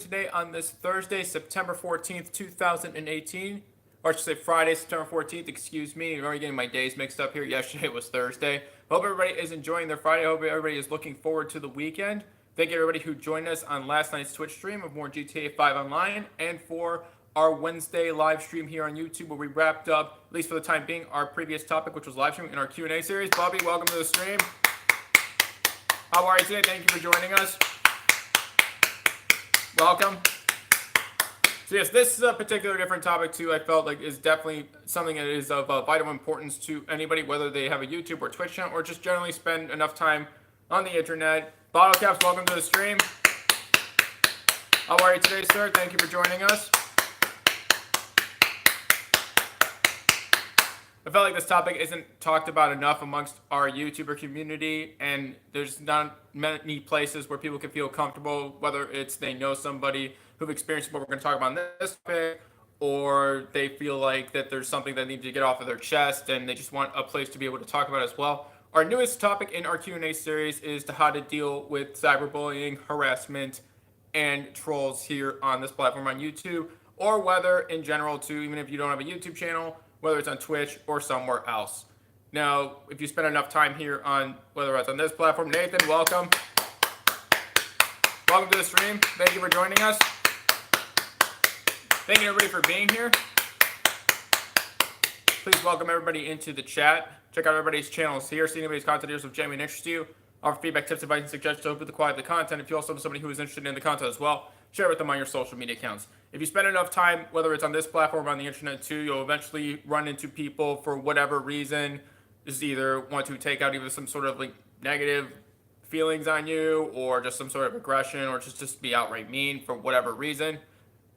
today on this Thursday, September 14th, 2018. Or I should say Friday, September 14th, excuse me. I'm already getting my days mixed up here. Yesterday was Thursday. Hope everybody is enjoying their Friday. Hope everybody is looking forward to the weekend. Thank you everybody who joined us on last night's Twitch stream of more GTA 5 Online and for our Wednesday live stream here on YouTube where we wrapped up, at least for the time being, our previous topic, which was live stream in our Q&A series. Bobby, welcome to the stream. How are you today? Thank you for joining us. Welcome. So yes, this is a particular different topic too. I felt like is definitely something that is of vital importance to anybody, whether they have a YouTube or Twitch channel or just generally spend enough time on the internet. Bottle Caps, welcome to the stream. How are you today, sir? Thank you for joining us. I felt like this topic isn't talked about enough amongst our YouTuber community, and there's not many places where people can feel comfortable, whether it's they know somebody who've experienced what we're going to talk about in this topic, or they feel like that there's something that needs to get off of their chest, and they just want a place to be able to talk about it as well. Our newest topic in our Q&A series is to how to deal with cyberbullying, harassment, and trolls here on this platform on YouTube, or whether in general too, even if you don't have a YouTube channel, whether it's on Twitch or somewhere else. Now, if you spend enough time here on, whether it's on this platform, Nathan, welcome. Welcome to the stream. Thank you for joining us. Thank you everybody for being here. Please welcome everybody into the chat. Check out everybody's channels here. See anybody's content here, so if genuinely interests you. Offer feedback, tips, advice, and suggestions to improve the quality of the content. If you also have somebody who is interested in the content as well, share with them on your social media accounts. If you spend enough time, whether it's on this platform or on the internet too, you'll eventually run into people for whatever reason. Just either want to take out either some sort of like negative feelings on you or just some sort of aggression or just be outright mean for whatever reason.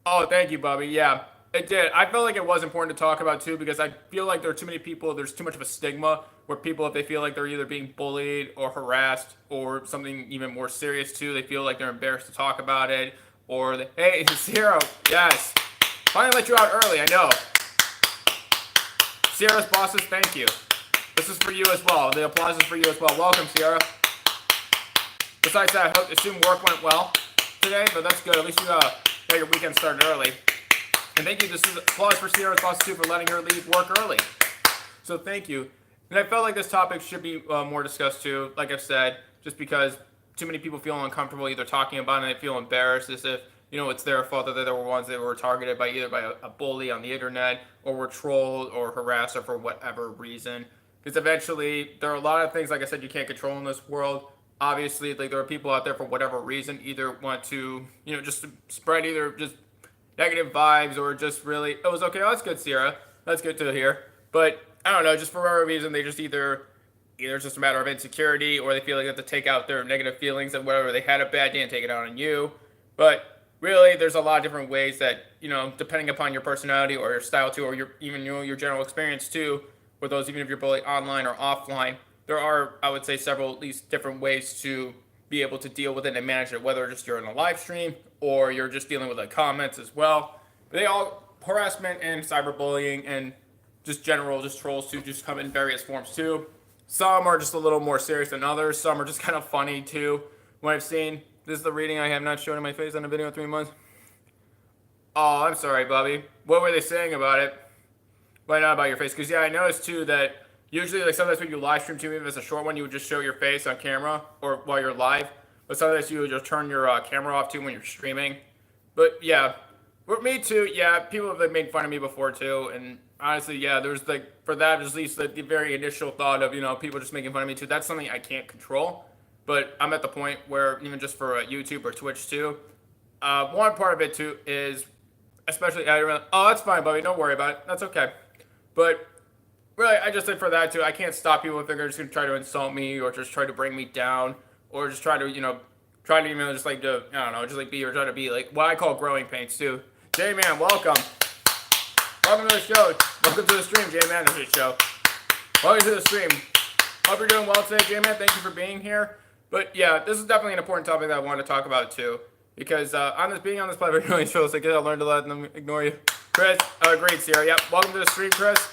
Oh, thank you, Bubby. Yeah, it did. I felt like it was important to talk about too because I feel like there are too many people, there's too much of a stigma where people, if they feel like they're either being bullied or harassed or something even more serious too, they feel like they're embarrassed to talk about it. Or, hey, Zero, yes. Finally let you out early, I know. Sierra's bosses, thank you. This is for you as well. The applause is for you as well. Welcome, Sierra. Besides that, I assume work went well today, but that's good. At least you got your weekend started early. And thank you, this is applause for Sierra's bosses too for letting her leave work early. So thank you. And I felt like this topic should be more discussed too, like I've said, just because too many people feel uncomfortable either talking about it and they feel embarrassed as if, it's their fault that they were ones that were targeted by either by a bully on the internet or were trolled or harassed or for whatever reason. Because eventually there are a lot of things, like I said, you can't control in this world. Obviously, like there are people out there for whatever reason either want to, just spread either just negative vibes or just really, it was okay, oh, that's good, Sierra. That's good to hear. But I don't know, just for whatever reason, they just either it's just a matter of insecurity or they feel like they have to take out their negative feelings and whatever they had a bad day and take it out on you. But really, there's a lot of different ways that, depending upon your personality or your style too, or your general experience too, with those, even if you're bullied online or offline, there are, I would say, several at least different ways to be able to deal with it and manage it, whether just you're in a live stream or you're just dealing with the comments as well. But they all, harassment and cyberbullying and just general, just trolls too, just come in various forms too. Some are just a little more serious than others. Some are just kind of funny too. What I've seen, this is the reading I have not shown in my face on a video in 3 months. Oh, I'm sorry, Bobby. What were they saying about it? Why not about your face? Because yeah, I noticed too that usually like sometimes when you live stream too, even if it's a short one, you would just show your face on camera or while you're live. But sometimes you would just turn your camera off too when you're streaming. But yeah, with me too, yeah, people have made fun of me before too, and honestly, yeah, there's like, for that, at least the very initial thought of, people just making fun of me too, that's something I can't control. But I'm at the point where, even just for YouTube or Twitch too, one part of it too is, especially, oh, that's fine, Bobby, don't worry about it, that's okay. But really, I just said for that too, I can't stop people if they're just going to try to insult me or just try to bring me down or just try to, just like, to, I don't know, just like be or try to be like what I call growing pains too. J-Man, welcome. Welcome to the show. Welcome to the stream, J-Man, to the show. Welcome to the stream. Hope you're doing well today, J-Man. Thank you for being here. But yeah, this is definitely an important topic that I wanted to talk about too. Because being on this platform really shows like I learned to let them ignore you. Chris, great, Sierra. Yep, welcome to the stream, Chris.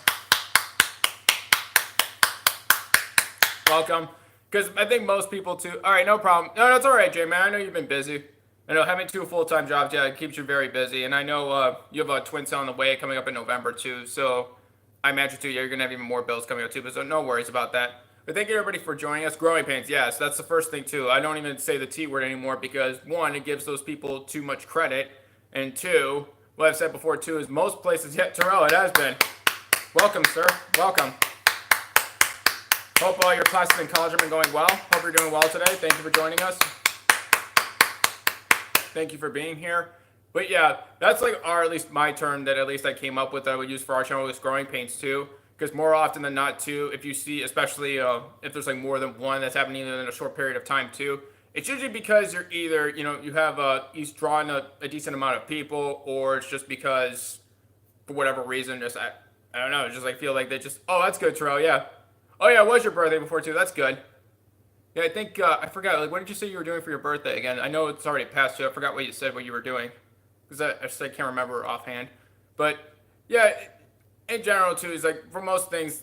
Welcome. Because I think most people too. All right, no problem. No, that's all right, J-Man. I know you've been busy. I know having 2 full-time jobs, yeah, it keeps you very busy. And I know you have a twin son on the way coming up in November too. So I imagine too, yeah, you're gonna have even more bills coming up too. But so no worries about that. But thank you everybody for joining us. Growing pains, yes, that's the first thing too. I don't even say the T word anymore because one, it gives those people too much credit, and two, what I've said before too is most places. Yeah, Terrell, it has been. Welcome, sir. Welcome. Hope all your classes in college have been going well. Hope you're doing well today. Thank you for joining us. Thank you for being here. But yeah, that's like at least my term that at least I came up with that I would use for our channel is growing pains too. Because more often than not too, if you see, especially if there's like more than one that's happening in a short period of time too, it's usually because you're either, you have he's drawing a decent amount of people, or it's just because for whatever reason, just I don't know, just like feel like they just, oh, that's good, Terrell, yeah. Oh yeah, it was your birthday before too, that's good. Yeah, I think, I forgot, like, what did you say you were doing for your birthday again? I know it's already past you. I forgot what you said, what you were doing. Because I can't remember offhand. But, yeah, in general, too, is like, for most things,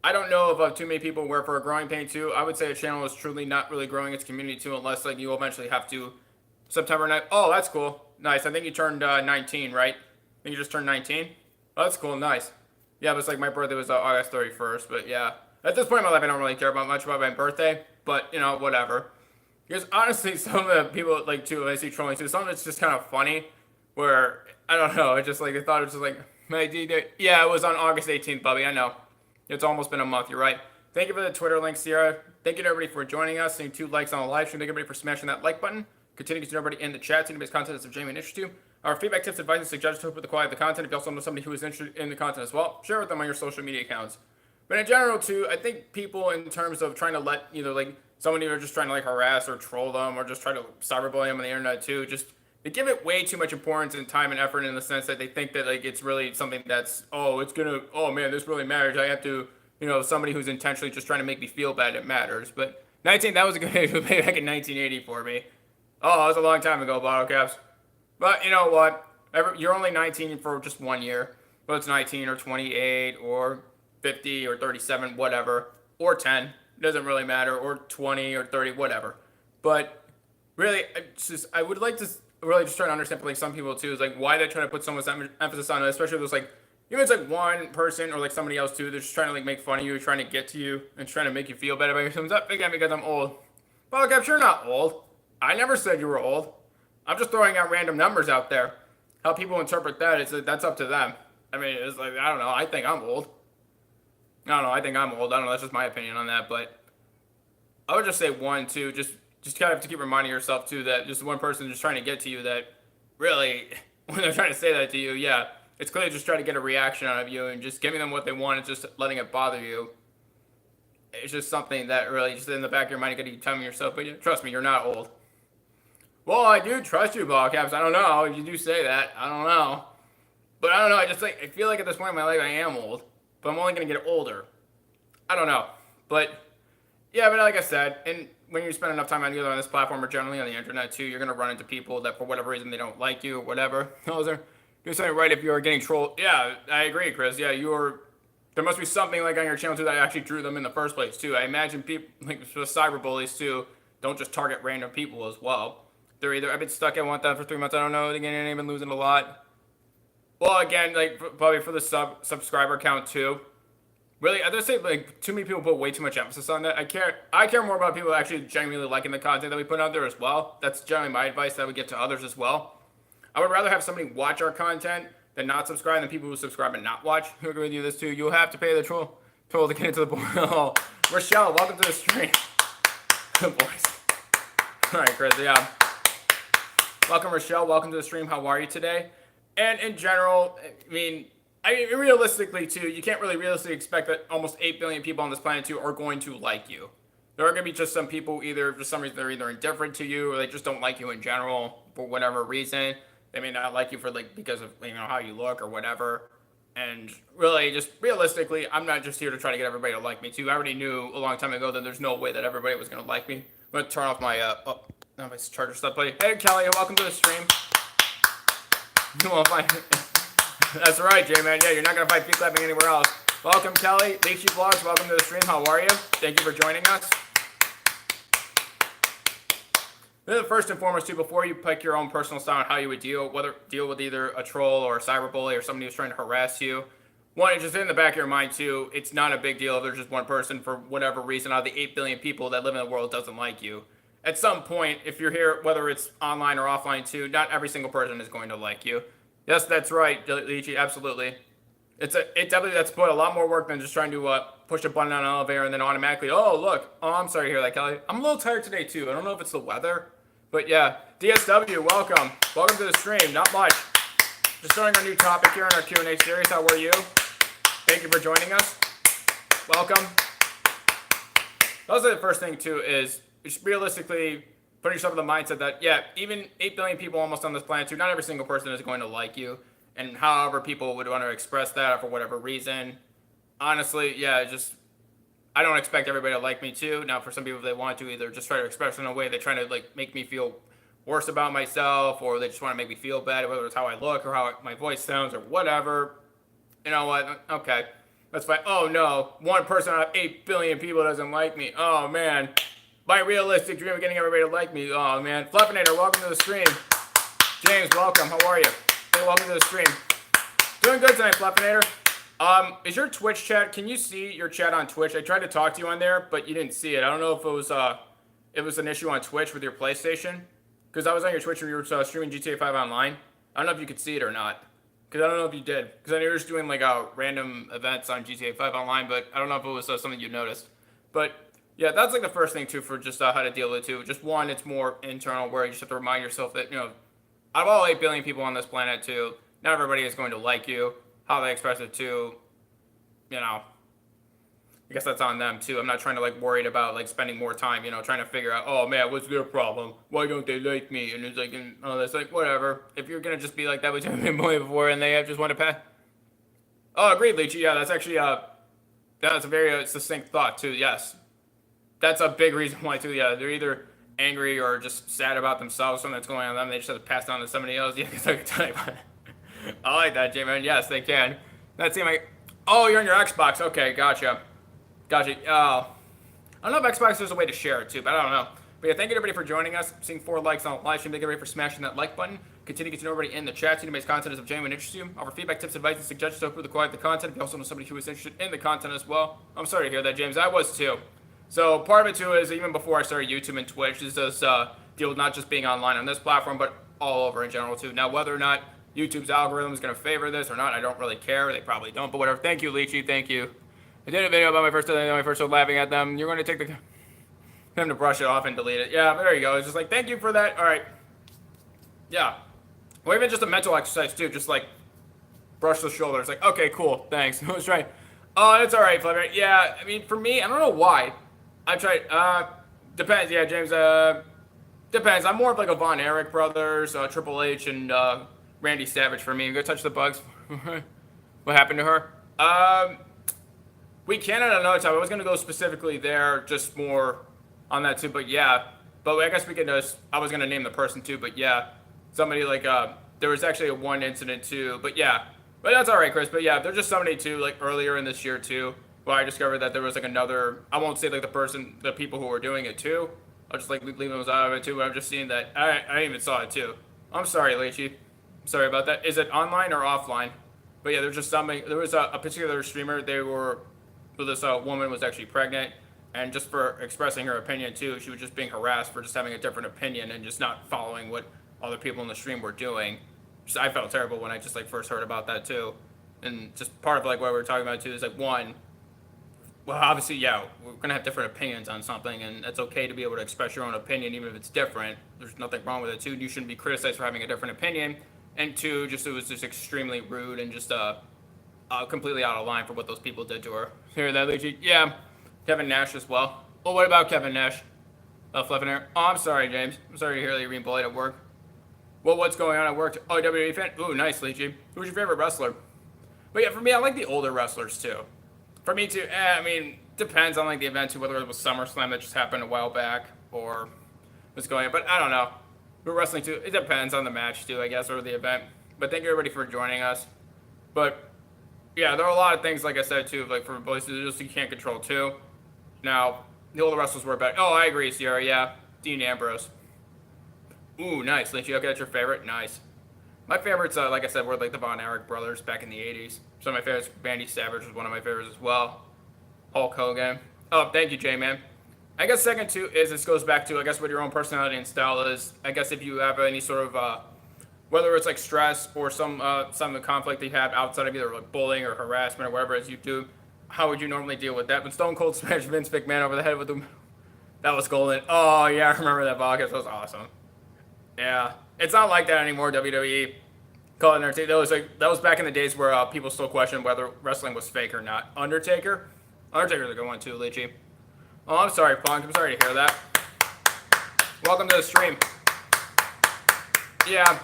I don't know of too many people where for a growing pain, too, I would say a channel is truly not really growing its community, too, unless, like, you eventually have to, September 9th. Oh, that's cool. Nice. I think you turned 19, right? I think you just turned 19? Oh, that's cool. Nice. Yeah, but it's like my birthday was August 31st, but yeah. At this point in my life, I don't really care about much about my birthday, but, whatever. Because honestly, some of the people, like, too, I see trolling too, some of it's just kind of funny, where, I don't know, it's just like, they thought it was just like, yeah, it was on August 18th, Bubby, I know. It's almost been a month, you're right. Thank you for the Twitter link, Sierra. Thank you to everybody for joining us, seeing 2 likes on the live stream. Thank everybody for smashing that like button. Continue to everybody in the chat, seeing anybody's content that's of genuine interest to you. Our feedback, tips, advice, and suggestions to improve the quality of the content. If you also know somebody who is interested in the content as well, share with them on your social media accounts. But in general, too, I think people, in terms of trying to let either like someone either just trying to like harass or troll them or just try to cyberbully them on the internet too, just they give it way too much importance and time and effort in the sense that they think that like it's really something that's oh man, this really matters. I have to somebody who's intentionally just trying to make me feel bad, it matters. But that was a good back in 1980 for me. Oh, that was a long time ago, bottle caps. But you know what? You're only 19 for just 1 year. Whether it's 19 or 28 or 50 or 37, whatever, or 10, doesn't really matter, or 20 or 30, whatever. But really, I would like to really just try to understand, like some people too, is like why they try to put so much emphasis on it, especially if it's like, even if it's like one person or like somebody else too, they're just trying to like make fun of you, trying to get to you, and trying to make you feel bad about yourself. Again, because I'm old. Well, Caps, you're not old. I never said you were old. I'm just throwing out random numbers out there. How people interpret that is that's up to them. I mean, it's like, I don't know, I think I'm old. I don't know, I think I'm old. I don't know, that's just my opinion on that. But I would just say one, too, just kind of have to keep reminding yourself, too, that just one person just trying to get to you that really, when they're trying to say that to you, yeah, it's clearly just trying to get a reaction out of you and just giving them what they want and just letting it bother you. It's just something that really just in the back of your mind, you got to keep telling yourself, but trust me, you're not old. Well, I do trust you, ball caps. I don't know if you do say that. I don't know. But I don't know, I feel like at this point in my life, I am old. But I'm only going to get older. I don't know. But, yeah, but like I said, and when you spend enough time either on this platform or generally on the internet too, you're going to run into people that for whatever reason they don't like you or whatever. Those are doing something right if you're getting trolled. Yeah, I agree, Chris. Yeah, there must be something like on your channel too that actually drew them in the first place too. I imagine people, like the cyberbullies too, don't just target random people as well. They're either, I've been stuck at one time for 3 months, I don't know, again, I've been losing a lot. Well, again, like, probably for the subscriber count, too. Really, I just say, like, too many people put way too much emphasis on that. I care more about people actually genuinely liking the content that we put out there as well. That's generally my advice that we get to others as well. I would rather have somebody watch our content than not subscribe than people who subscribe and not watch. Who agree with you this, too? You'll have to pay the toll to get into the board. Oh, Rochelle, welcome to the stream. Good boys. All right, Chris, yeah. Welcome, Rochelle. Welcome to the stream. How are you today? And in general, I mean, realistically, too, you can't really realistically expect that almost 8 billion people on this planet, too, are going to like you. There are going to be just some people, either for some reason, they're either indifferent to you or they just don't like you in general for whatever reason. They may not like you for, like, because of, how you look or whatever. And really, just realistically, I'm not just here to try to get everybody to like me, too. I already knew a long time ago that there's no way that everybody was going to like me. I'm going to turn off my, my charger stuff, buddy. Hey, Kelly, welcome to the stream. You won't find That's right, J-Man. Yeah, you're not going to find feet clapping anywhere else. Welcome, Kelly. Leaky Vlogs, welcome to the stream. How are you? Thank you for joining us. First and foremost, too, before you pick your own personal style on how you would deal with either a troll or a cyberbully or somebody who's trying to harass you, one, it's just in the back of your mind, too, it's not a big deal if there's just one person for whatever reason out of the 8 billion people that live in the world doesn't like you. At some point, if you're here, whether it's online or offline, too, not every single person is going to like you. Yes, that's right, Lychee, absolutely. It definitely that's put a lot more work than just trying to push a button on an elevator and then automatically, oh, look. Oh, I'm sorry to hear that, Kelly. I'm a little tired today, too. I don't know if it's the weather. But yeah, DSW, welcome. Welcome to the stream. Not much. Just starting our new topic here in our Q&A series. How are you? Thank you for joining us. Welcome. Also, the first thing, too, is just realistically putting yourself in the mindset that, yeah, even 8 billion people almost on this planet, too, not every single person is going to like you. And however people would want to express that for whatever reason, honestly, yeah, just I don't expect everybody to like me too. Now, for some people, if they want to either just try to express it in a way they're trying to like make me feel worse about myself, or they just want to make me feel bad, whether it's how I look or how my voice sounds or whatever. You know what? Okay, that's fine. Oh no, one person out of 8 billion people doesn't like me. Oh man, my realistic dream of getting everybody to like me. Oh man, Fluffinator, welcome to the stream. James, welcome. How are you? Hey, welcome to the stream. Doing good tonight, Fluffinator. Is your Twitch chat? Can you see your chat on Twitch? I tried to talk to you on there, but you didn't see it. I don't know if it was an issue on Twitch with your PlayStation, because I was on your Twitch when you were streaming GTA 5 online. I don't know if you could see it or not, because I don't know if you did, because I know you were just doing like random events on GTA 5 online, but I don't know if it was something you noticed. But yeah, that's like the first thing too for just how to deal with it too. Just one, it's more internal, where you just have to remind yourself that out of all 8 billion people on this planet too, not everybody is going to like you. How they express it too, I guess that's on them too. I'm not trying to like worried about like spending more time, trying to figure out, oh man, what's their problem? Why don't they like me? And it's like, that's like, whatever. If you're gonna just be like that with me before and they just want to pass. Oh, agreed, Lychee. Yeah, that's actually that's a very succinct thought too. Yes, that's a big reason why too. Yeah, they're either angry or just sad about themselves, something that's going on with them. They just have to pass it on to somebody else. Yeah, because I can tell you about it. I like that, J-Man. Yes, they can. That seemed like... Oh, you're on your Xbox. Okay, gotcha. Gotcha. I don't know if Xbox there's a way to share it, too, but I don't know. But yeah, thank you, everybody, for joining us. Seeing 4 likes on the live stream. Thank you, everybody, for smashing that like button. Continue to get to know everybody in the chat. Anybody's content is of genuine interest to you. Offer feedback, tips, advice, and suggestions to improve the quality of the content. If you also know somebody who is interested in the content as well. I'm sorry to hear that, James. I was, too. So part of it, too, is even before I started YouTube and Twitch, this does deal with not just being online on this platform, but all over in general, too. Now, whether or not YouTube's algorithm is going to favor this or not, I don't really care. They probably don't, but whatever. Thank you, Lychee. Thank you. I did a video about my first time laughing at them. You're going to take them to brush it off and delete it. Yeah, there you go. It's just like, thank you for that. All right. Yeah. Or even just a mental exercise, too. Just like brush the shoulders. Like, okay, cool. Thanks. I was trying. Oh, it's all right, Flavor. Yeah, I mean, for me, I don't know why. I tried. Depends. Yeah, James. Depends. I'm more of like a Von Erich brothers, Triple H, and Randy Savage for me. Go touch the bugs. What happened to her? We can at another time. I was going to go specifically there, just more on that too. But yeah, but I guess we can just, I was going to name the person too. But yeah, somebody like, there was actually one incident too. But yeah, but that's all right, Chris. But yeah, there's just somebody too, like earlier in this year too, where I discovered that there was like another, I won't say like the people who were doing it too. I'll just like leave those out of it too. But I'm just seeing that. I even saw it too. I'm sorry, Lychee. Sorry about that. Is it online or offline? But yeah, there's just something. There was a particular streamer. This woman was actually pregnant, and just for expressing her opinion too, she was just being harassed for just having a different opinion and just not following what other people in the stream were doing. I felt terrible when I just like first heard about that too, and just part of like what we were talking about too is like one. Well, obviously, yeah, we're gonna have different opinions on something, and it's okay to be able to express your own opinion even if it's different. There's nothing wrong with it too. You shouldn't be criticized for having a different opinion. And two, just it was just extremely rude and just completely out of line for what those people did to her. Hear that, Lychee? Yeah, Kevin Nash as well. Well, what about Kevin Nash? Flipping here. Oh, I'm sorry, James. I'm sorry to hear that you're being bullied at work. Well, what's going on at work? Oh, WWE fan? Ooh, nice, Lychee. Who's your favorite wrestler? But yeah, for me, I like the older wrestlers too. For me too, I mean, depends on like the event too, whether it was SummerSlam that just happened a while back or what's going on. But I don't know. But wrestling too, it depends on the match too, I guess, or the event. But thank you everybody for joining us. But yeah, there are a lot of things, like I said too, like for voices just you can't control too. Now, the older wrestlers were better. Oh, I agree, Sierra. Yeah, Dean Ambrose. Ooh, nice, Lynchy. Okay, that's your favorite. Nice. My favorites, like I said, were like the Von Erich brothers back in the '80s. Some of my favorites, Randy Savage was one of my favorites as well. Hulk Hogan. Oh, thank you, J-Man. I guess second too is this goes back to I guess what your own personality and style is. I guess if you have any sort of whether it's like stress or some conflict that you have outside of either like bullying or harassment or whatever it is you do, how would you normally deal with that? When Stone Cold smashed Vince McMahon over the head with him, that was golden. Oh yeah, I remember that podcast. That was awesome. Yeah, it's not like that anymore. WWE. Call it entertainment. That was back in the days where people still questioned whether wrestling was fake or not. Undertaker's a good one too, Lychee. Oh, I'm sorry, Punk. I'm sorry to hear that. Welcome to the stream. Yeah,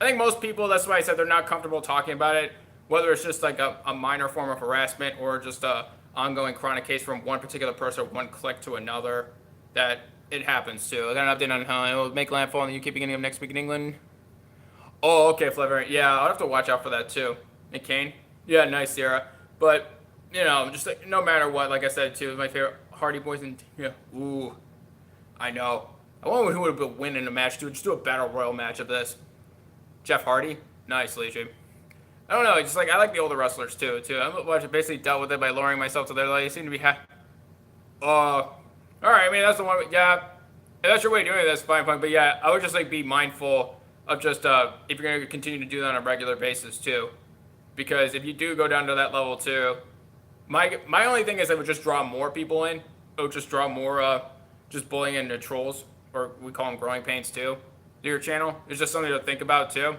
I think most people, that's why I said they're not comfortable talking about it, whether it's just like a minor form of harassment or just a ongoing chronic case from one particular person, one click to another, that it happens too. I got an update on how it will make landfall in the UK beginning of next week in England. Oh, okay, Flavor. Yeah, I'll have to watch out for that too. Nick Kane. Yeah, nice, Sierra. But, you know, just like, no matter what, like I said too, my favorite Hardy Boys and, yeah, ooh, I know. I wonder who would win in a match too. Just do a battle royal match of this. Jeff Hardy. Nice, Legion. I don't know, just like, I like the older wrestlers too. I basically dealt with it by lowering myself to their level. They seem to be alright, I mean, that's the one, yeah. If that's your way of doing it, that's fine, Punk. But yeah, I would just like be mindful of just if you're going to continue to do that on a regular basis too, because if you do go down to that level too, my only thing is it would just draw more people in. It would just draw more just bullying and trolls, or we call them growing pains too, to your channel. It's just something to think about too.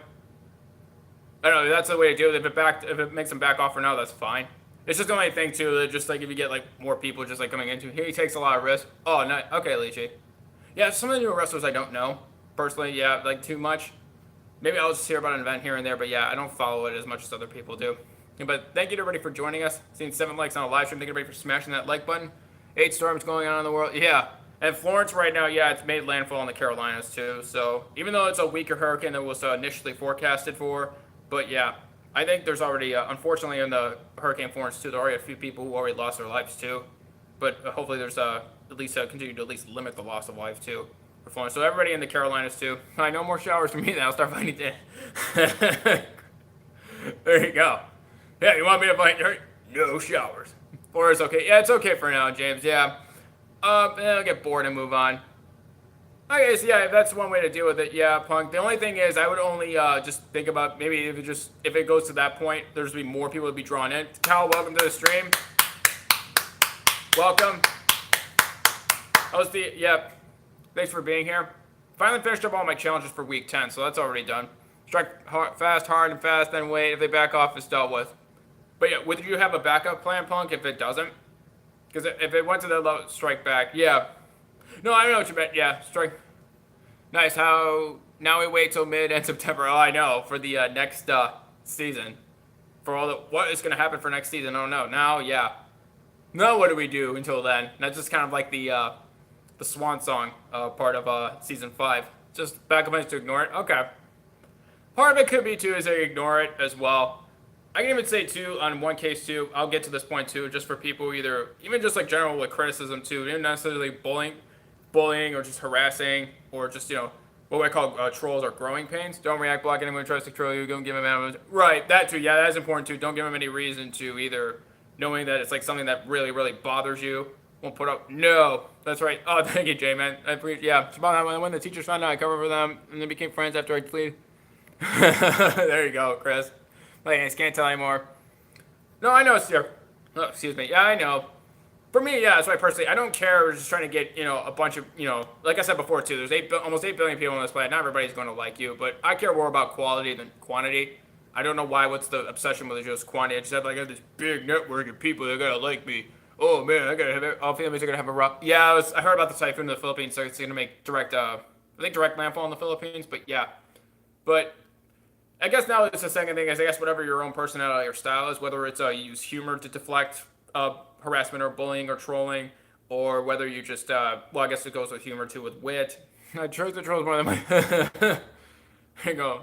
I don't know, that's the way to do it. If it makes them back off or no, that's fine. It's just the only thing too, that just like if you get like more people just like coming into here, he takes a lot of risk. Oh, no, okay, Lychee. Yeah, some of the newer wrestlers I don't know. Personally, yeah, like too much. Maybe I'll just hear about an event here and there, but yeah, I don't follow it as much as other people do. Yeah, but thank you to everybody for joining us. Seeing 7 likes on a live stream. Thank you everybody for smashing that like button. 8 storms going on in the world. Yeah. And Florence right now, yeah, it's made landfall in the Carolinas too. So even though it's a weaker hurricane than was initially forecasted for, but yeah, I think there's already, unfortunately in the Hurricane Florence too, there are already a few people who already lost their lives too. But hopefully there's at least continue to at least limit the loss of life too. So everybody in the Carolinas too. I no more showers for me now. I'll start finding it. There you go. Yeah, you want me to find no showers? Or it's okay. Yeah, it's okay for now, James. Yeah. I'll get bored and move on. Okay, so yeah, that's one way to deal with it. Yeah, Punk. The only thing is, I would only just think about maybe if it goes to that point, there's be more people to be drawn in. Cal, welcome to the stream. Welcome. Thanks for being here. Finally finished up all my challenges for week 10, so that's already done. Strike hard, and fast, then wait. If they back off, it's dealt with. But yeah, would you have a backup plan, Punk, if it doesn't? Because if it went to the low, strike back, yeah. No, I don't know what you meant. Yeah, strike. Nice. How now we wait till mid-end September. Oh, I know, for the next season. For all the what is going to happen for next season? Oh no. Now, yeah. Now what do we do until then? That's just kind of like the swan song part of season 5. Just backup plans to ignore it. Okay. Part of it could be too is they ignore it as well. I can even say too on one case too. I'll get to this point too, just for people even just like general like criticism too, even necessarily bullying or just harassing or just what I call trolls or growing pains. Don't react, block anyone who tries to troll you. Don't give them right that too. Yeah, that is important too. Don't give them any reason to either knowing that it's like something that really really bothers you. Won't put up. No, that's right. Oh, thank you, Jay, man. Yeah, it's about when the teachers found out I covered for them and they became friends after I pleaded. There you go, Chris. I can't tell anymore. No, I know, sir. Oh, excuse me. Yeah, I know. For me, yeah, that's why personally, I don't care. We're just trying to get, a bunch of, like I said before, too, there's almost 8 billion people on this planet. Not everybody's going to like you, but I care more about quality than quantity. I don't know what's the obsession with just quantity. I just have, I got this big network of people that got to like me. Oh, man, I got to have it. All families are going to have a rough. Yeah, I heard about the typhoon in the Philippines, so it's going to make direct landfall in the Philippines, but yeah. But I guess now it's the second thing is I guess whatever your own personality or style is, whether it's you use humor to deflect harassment or bullying or trolling, or whether you just I guess it goes with humor too with wit. I chose the trolls more than my. There you go.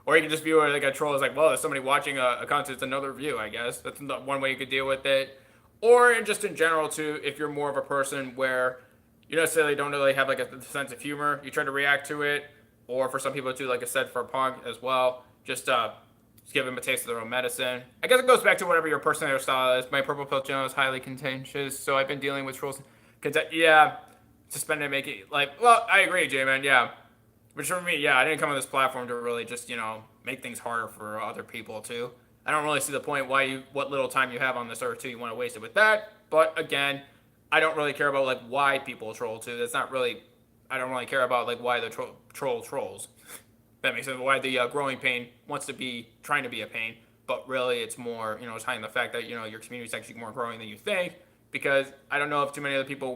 Or you can just view it like a troll is like, well, there's somebody watching a concert, it's another view, I guess. That's one way you could deal with it. Or just in general too, if you're more of a person where you necessarily don't really have like a sense of humor, you try to react to it. or for some people too, like I said, for punk as well, just give them a taste of their own medicine. I guess it goes back to whatever your personality style is. My purple pill channel is highly contentious, so I've been dealing with trolls. Yeah, suspend and make it like. Well, I agree, J-Man. Yeah, but for me, yeah, I didn't come on this platform to really just make things harder for other people too. I don't really see the point what little time you have on this earth too, you want to waste it with that. But again, I don't really care about like why people troll too. That's not really. I don't really care about like why the troll trolls. That makes sense. Why the growing pain wants to be trying to be a pain, but really it's more it's hiding the fact that your community is actually more growing than you think. Because I don't know if too many other people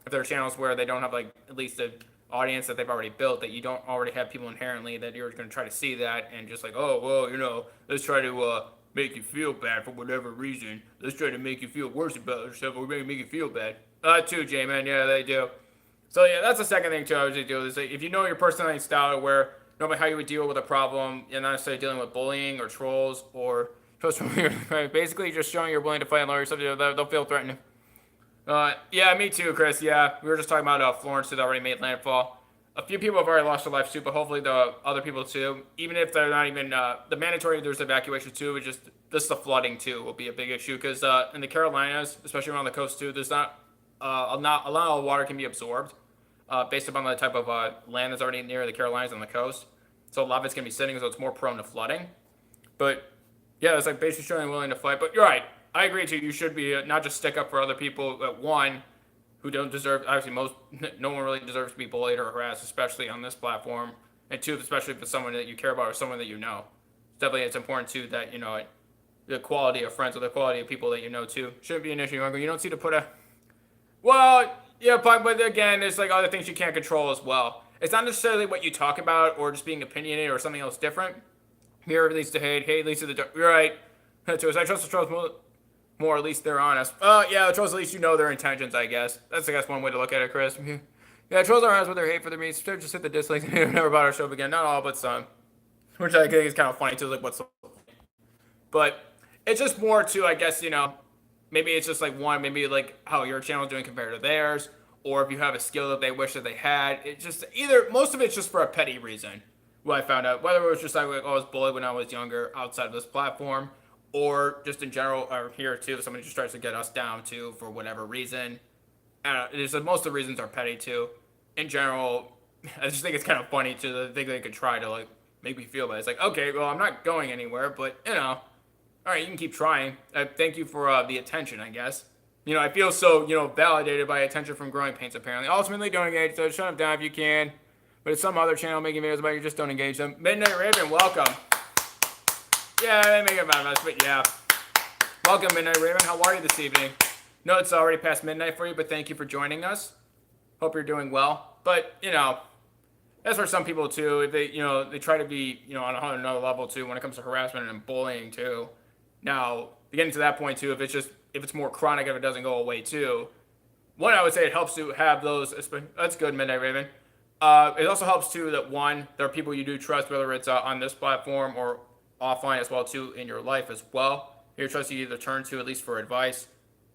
if there are channels where they don't have like at least an audience that they've already built, that you don't already have people inherently that you're going to try to see that and just like, oh well, let's try to make you feel bad for whatever reason. Let's try to make you feel worse about yourself, or maybe make you feel bad. Too, J-Man. Yeah, they do. So yeah, that's the second thing too. I would do is like, if you know your personality style, where no matter how you would deal with a problem, you're not necessarily dealing with bullying or trolls or basically just showing you're willing to fight and lower yourself. They'll feel threatened. Yeah, me too, Chris. Yeah, we were just talking about Florence that already made landfall. A few people have already lost their lives too, but hopefully the other people too. Even if they're not even the mandatory, there's evacuation too. It's just the flooding too will be a big issue because in the Carolinas, especially around the coast too, there's not a lot of water can be absorbed based upon the type of land that's already near the Carolinas and the coast. So a lot of it's gonna be sitting, so it's more prone to flooding. But yeah, it's like basically showing willing to fight. But you're right. I agree too. You should be not just stick up for other people. One, who don't deserve. Obviously, no one really deserves to be bullied or harassed, especially on this platform. And two, especially if it's someone that you care about or someone that you know. Definitely, it's important too that the quality of friends or the quality of people that you know too shouldn't be an issue. You don't see to put a. Well, yeah, but again, there's like other things you can't control as well. It's not necessarily what you talk about or just being opinionated or something else different. Here leads to hate leads to the. You're right. I trust the trolls more, at least they're honest. Yeah, the trolls, at least you know their intentions, I guess. That's, I guess, one way to look at it, Chris. Yeah, trolls are honest with their hate for their means. Just hit the dislike and never bought our show again. Not all, but some. Which I think is kind of funny, too. Like, what's the point? But it's just more, too, I guess, maybe it's just like one, maybe like how your channel's doing compared to theirs. Or if you have a skill that they wish that they had. It's just most of it's just for a petty reason. What I found out. Whether it was just like, I was bullied when I was younger outside of this platform. Or just in general, or here too, if somebody just tries to get us down too for whatever reason. Most of the reasons are petty too. In general, I just think it's kind of funny too. The thing they could try to like make me feel bad. It's like, okay, well, I'm not going anywhere, but all right, you can keep trying. Thank you for the attention, I guess. I feel so validated by attention from growing pains. Apparently, ultimately, don't engage. So shut them down if you can. But it's some other channel making videos about you, just don't engage them. Midnight Raven, welcome. Yeah, they make it about us, but yeah. Welcome, Midnight Raven. How are you this evening? No, it's already past midnight for you, but thank you for joining us. Hope you're doing well. But, that's for some people, too. If they try to be, on another level, too, when it comes to harassment and bullying, too. Now, getting to that point, too, if it's more chronic, if it doesn't go away, too. One, I would say it helps to have those. That's good, Midnight Raven. It also helps, too, that one, there are people you do trust, whether it's on this platform or offline as well too in your life as well. Your trust you either turn to at least for advice,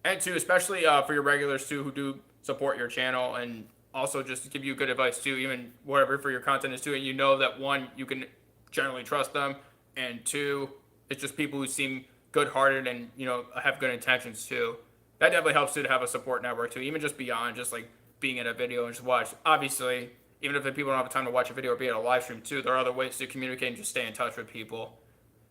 and two, especially for your regulars too who do support your channel and also just to give you good advice too, even whatever for your content is too. And that one, you can generally trust them, and two, it's just people who seem good-hearted and have good intentions too. That definitely helps too to have a support network too, even just beyond just like being in a video and just watch. Obviously, even if the people don't have time to watch a video or be at a live stream too, there are other ways to communicate and just stay in touch with people.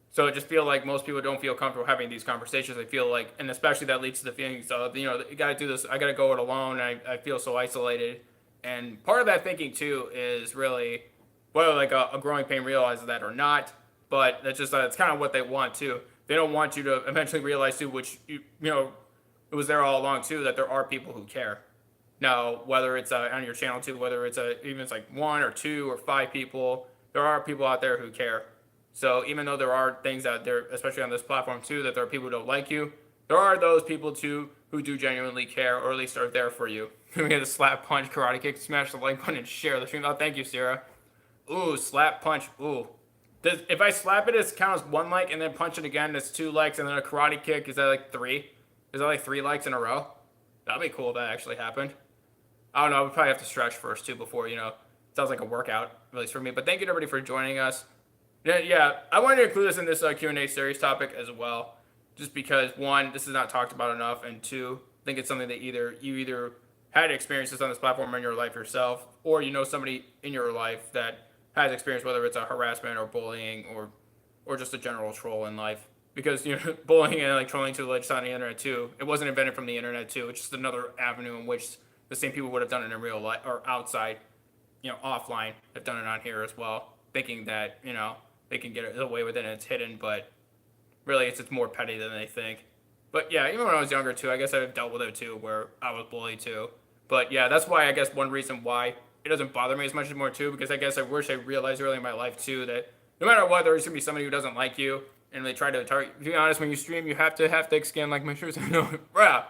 So I just feel like most people don't feel comfortable having these conversations. They feel like, and especially that leads to the feelings of, you got to do this. I got to go it alone. I feel so isolated. And part of that thinking too is really whether like a growing pain realizes that or not. But that's just it's kind of what they want too. They don't want you to eventually realize too, which it was there all along too, that there are people who care. Now, whether it's on your channel too, whether it's even it's like 1 or 2 or 5 people, there are people out there who care. So even though there are things out there, especially on this platform too, that there are people who don't like you, there are those people too who do genuinely care, or at least are there for you. We get a slap, punch, karate kick, smash the like button, and share the stream. Oh, thank you, Sarah. Ooh, slap, punch. Ooh. If I slap it, it counts as 1 like, and then punch it again, it's 2 likes, and then a karate kick, is that like 3? Is that like 3 likes in a row? That'd be cool if that actually happened. I don't know. I would probably have to stretch first too before, sounds like a workout, at least for me. But thank you to everybody for joining us. Yeah, I wanted to include this in this Q&A series topic as well, just because, one, this is not talked about enough, and two, I think it's something that you either had experiences on this platform in your life yourself, or you know somebody in your life that has experience, whether it's a harassment or bullying or just a general troll in life. Because bullying and like trolling to the ledge on the internet too, it wasn't invented from the internet too. It's just another avenue in which the same people would have done it in real life or outside, offline, have done it on here as well, thinking that they can get away with it and it's hidden, but really it's more petty than they think. But yeah, even when I was younger too, I guess I've dealt with it too, where I was bullied too. But yeah, that's why I guess one reason why it doesn't bother me as much anymore too, because I guess I wish I realized early in my life too that no matter what, there's gonna be somebody who doesn't like you, and they try to target. To be honest, when you stream, you have to have thick skin, like my shirt. Yeah,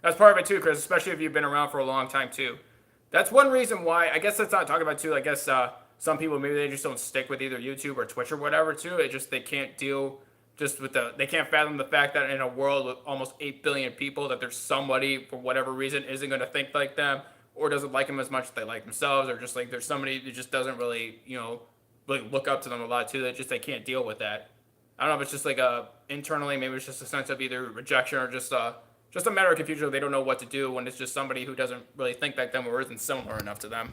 that's part of it too, Chris. Especially if you've been around for a long time too. That's one reason why. I guess that's not talking about too. I guess some people maybe they just don't stick with either YouTube or Twitch or whatever too. It just they can't deal just with they can't fathom the fact that in a world with almost 8 billion people that there's somebody for whatever reason isn't going to think like them or doesn't like them as much as they like themselves, or just like there's somebody that just doesn't really really look up to them a lot too. That just they can't deal with that. I don't know if it's just like internally, maybe it's just a sense of either rejection or just a matter of confusion. They don't know what to do when it's just somebody who doesn't really think like them or isn't similar enough to them.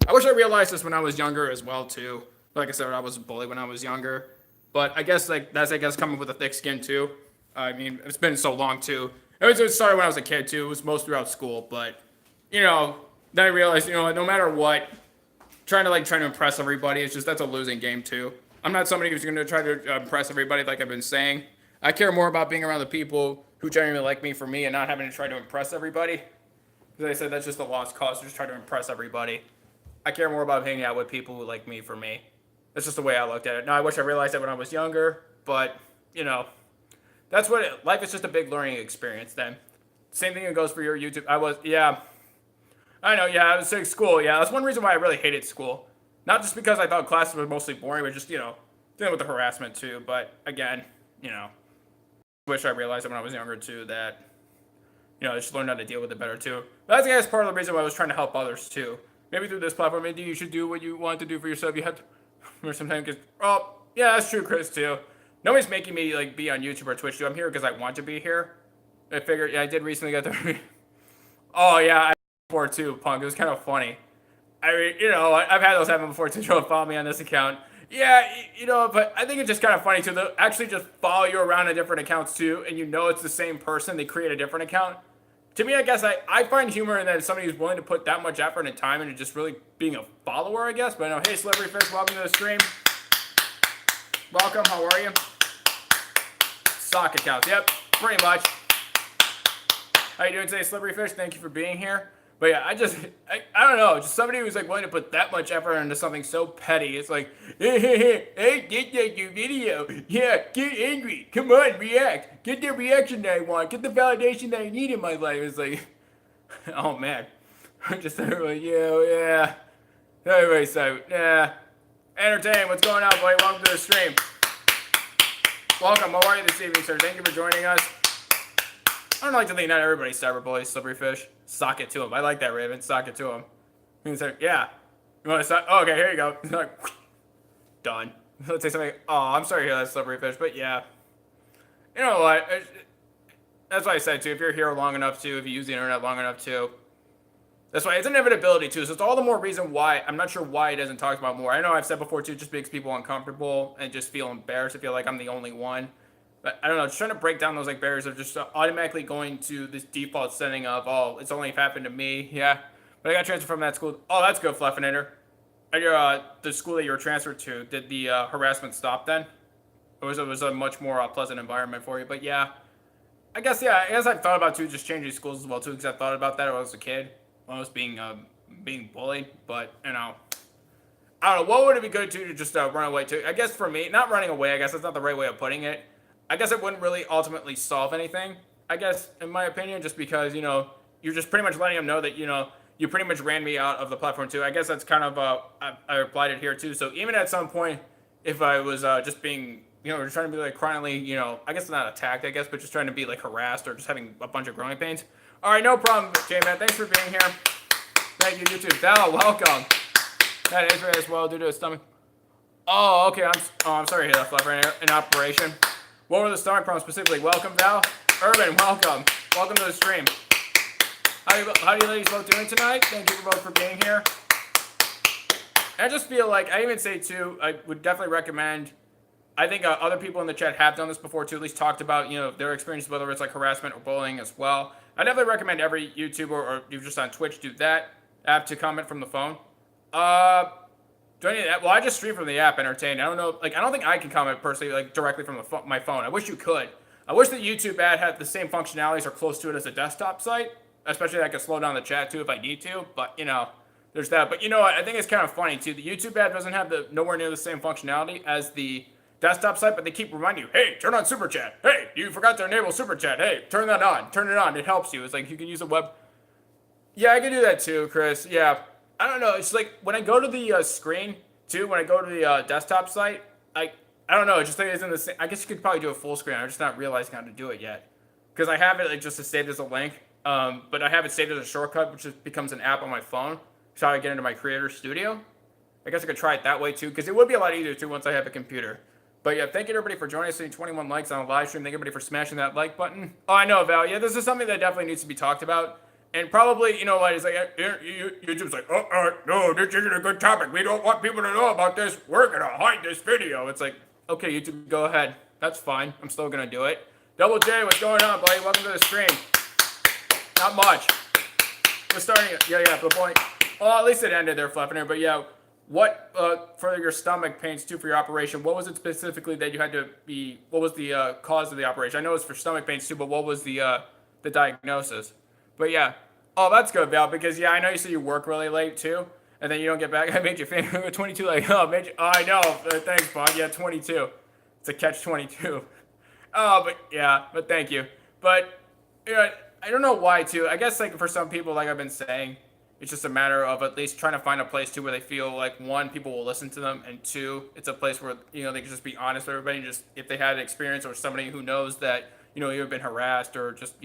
I wish I realized this when I was younger as well too. Like I said, I was bullied when I was younger, but I guess that's coming with a thick skin too. I mean, it's been so long too. It started when I was a kid too. It was most throughout school, but then I realized no matter what, trying to impress everybody, it's just that's a losing game too. I'm not somebody who's going to try to impress everybody like I've been saying. I care more about being around the people who genuinely like me for me and not having to try to impress everybody. Because I said that's just a lost cause to just try to impress everybody. I care more about hanging out with people who like me for me. That's just the way I looked at it. Now, I wish I realized that when I was younger, but, that's what life is just a big learning experience then. Same thing that goes for your YouTube. I was saying school. Yeah, that's one reason why I really hated school. Not just because I thought classes were mostly boring, but just, dealing with the harassment too. But again, wish I realized that when I was younger too that, I just learned how to deal with it better too. But that's, I guess, part of the reason why I was trying to help others too. Maybe through this platform, maybe you should do what you want to do for yourself. You have to, or sometimes, yeah, that's true, Chris too. Nobody's making me be on YouTube or Twitch too. I'm here because I want to be here. I figured, yeah, I did recently get the, oh yeah, I before too, Punk. It was kind of funny. I mean, I've had those happen before too. Don't follow me on this account. Yeah, but I think it's just kind of funny too. They'll actually just follow you around in different accounts too, and it's the same person. They create a different account. To me, I guess I find humor in that somebody who's willing to put that much effort and time into just really being a follower, I guess. But no, hey, Slippery Fish, welcome to the stream. Welcome, how are you? Sock accounts, yep, pretty much. How you doing today, Slippery Fish? Thank you for being here. But yeah, I don't know, just somebody who's willing to put that much effort into something so petty. It's like, hey, get that your video. Yeah, get angry. Come on, react. Get the reaction that I want. Get the validation that I need in my life. It's like, oh man. I'm just like, yeah. Anyway, so, yeah. Entertain, what's going on, boy? Welcome to the stream. Welcome, how are you this evening, sir? Thank you for joining us. I don't like to think not everybody's cyberbully, Slippery Fish. Sock it to him. I like that, Raven. Sock it to him. He said, yeah. You want to sock? Oh, okay, here you go. Done. Let's say something. Oh, I'm sorry to hear that, Slippery Fish, but yeah. You know what? That's why I said, too, if you're here long enough, too, if you use the internet long enough, too, that's why it's an inevitability, too. So it's all the more reason why. I'm not sure why it doesn't talk about more. I know I've said before, too, it just makes people uncomfortable and just feel embarrassed. I feel like I'm the only one. But I don't know, just trying to break down those barriers of just automatically going to this default setting of, oh, it's only happened to me. Yeah. But I got transferred from that school. Oh, that's good, Fluffinator. The school that you were transferred to, did the harassment stop then? Or was it a much more pleasant environment for you? But yeah. I guess I've thought about, too, just changing schools as well, too, because I thought about that when I was a kid. When I was being bullied. But, I don't know. What would it be good to just run away to? I guess for me, not running away, I guess that's not the right way of putting it. I guess it wouldn't really ultimately solve anything, I guess, in my opinion, just because, you're just pretty much letting them know that, you pretty much ran me out of the platform, too. I guess that's kind of, I applied it here, too. So even at some point, if I was just being, trying to be, chronically, I guess not attacked, I guess, but just trying to be, harassed or just having a bunch of growing pains. All right, no problem, J-Man. Thanks for being here. Thank you, YouTube. Val, welcome. Had X-ray as well due to his stomach. Oh, okay. I'm sorry to hear that, Fluffer. An operation. What were the stomach problems specifically? Welcome, Val. Urban, welcome. Welcome to the stream. How do you ladies both doing tonight? Thank you both for being here. I just feel like, I even say too, I would definitely recommend, I think other people in the chat have done this before too, at least talked about, their experiences, whether it's like harassment or bullying as well. I definitely recommend every YouTuber or you're just on Twitch do that app to comment from the phone. Do I need that? Well, I just stream from the app, Entertain. I don't know, I don't think I can comment personally, directly from my phone. I wish you could. I wish the YouTube ad had the same functionalities or close to it as a desktop site, especially I could slow down the chat too if I need to, but there's that. But you know what? I think it's kind of funny too. The YouTube ad doesn't have nowhere near the same functionality as the desktop site, but they keep reminding you, hey, turn on Super Chat. Hey, you forgot to enable Super Chat. Hey, turn that on. Turn it on. It helps you. It's like you can use a web. Yeah, I can do that too, Chris. Yeah. I don't know. It's like when I go to the screen too, when I go to the desktop site, I don't know. It just isn't the same. I guess you could probably do a full screen. I'm just not realizing how to do it yet. Because I have it just to save as a link, but I have it saved as a shortcut, which just becomes an app on my phone. So I get into my creator studio. I guess I could try it that way too, because it would be a lot easier too once I have a computer. But yeah, thank you everybody for joining us. Seeing 21 likes on a live stream. Thank everybody for smashing that like button. Oh, I know, Val. Yeah, this is something that definitely needs to be talked about. And probably, you know what, it's like, YouTube's like, no, this isn't a good topic. We don't want people to know about this. We're going to hide this video. It's like, okay, YouTube, go ahead. That's fine. I'm still going to do it. Double J, what's going on, buddy? Welcome to the stream. Not much. We're starting it. Yeah, the point. Well, at least it ended there, Fluffing. But yeah, what, for your stomach pains too for your operation, what was it specifically that you had to be, what was the cause of the operation? I know it's for stomach pains too, but what was the diagnosis? But yeah. Oh, that's good, Val, because yeah, I know you said you work really late too, and then you don't get back. I made you famous 22, like, I know. Thanks, bud. Yeah, 22. It's a catch-22. Oh, but thank you. But I don't know why too. I guess like for some people, like I've been saying, it's just a matter of at least trying to find a place too where they feel like one, people will listen to them, and two, it's a place where they can just be honest with everybody. Just if they had an experience or somebody who knows that you've been harassed or just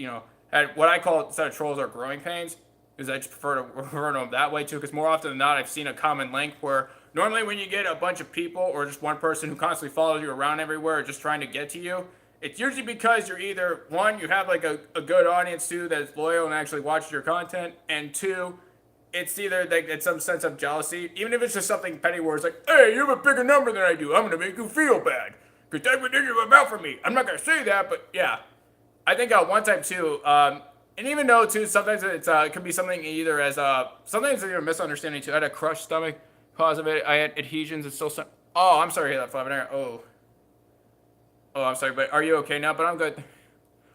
had what I call instead of trolls are growing pains, because I just prefer to refer to them that way too. Because more often than not, I've seen a common link where normally when you get a bunch of people or just one person who constantly follows you around everywhere, just trying to get to you, it's usually because you're either one, you have like a good audience too that's loyal and actually watches your content, and two, it's either like it's some sense of jealousy, even if it's just something petty where it's like, hey, you have a bigger number than I do, I'm gonna make you feel bad because that's what you're about for me. I'm not gonna say that, but yeah. I think one time too, and even though too, sometimes it could be something either as sometimes it's a misunderstanding too. I had a crushed stomach because of it. I had adhesions and still some. Oh, I'm sorry to hear that, Flavin. Oh, I'm sorry, but are you okay now? But I'm good.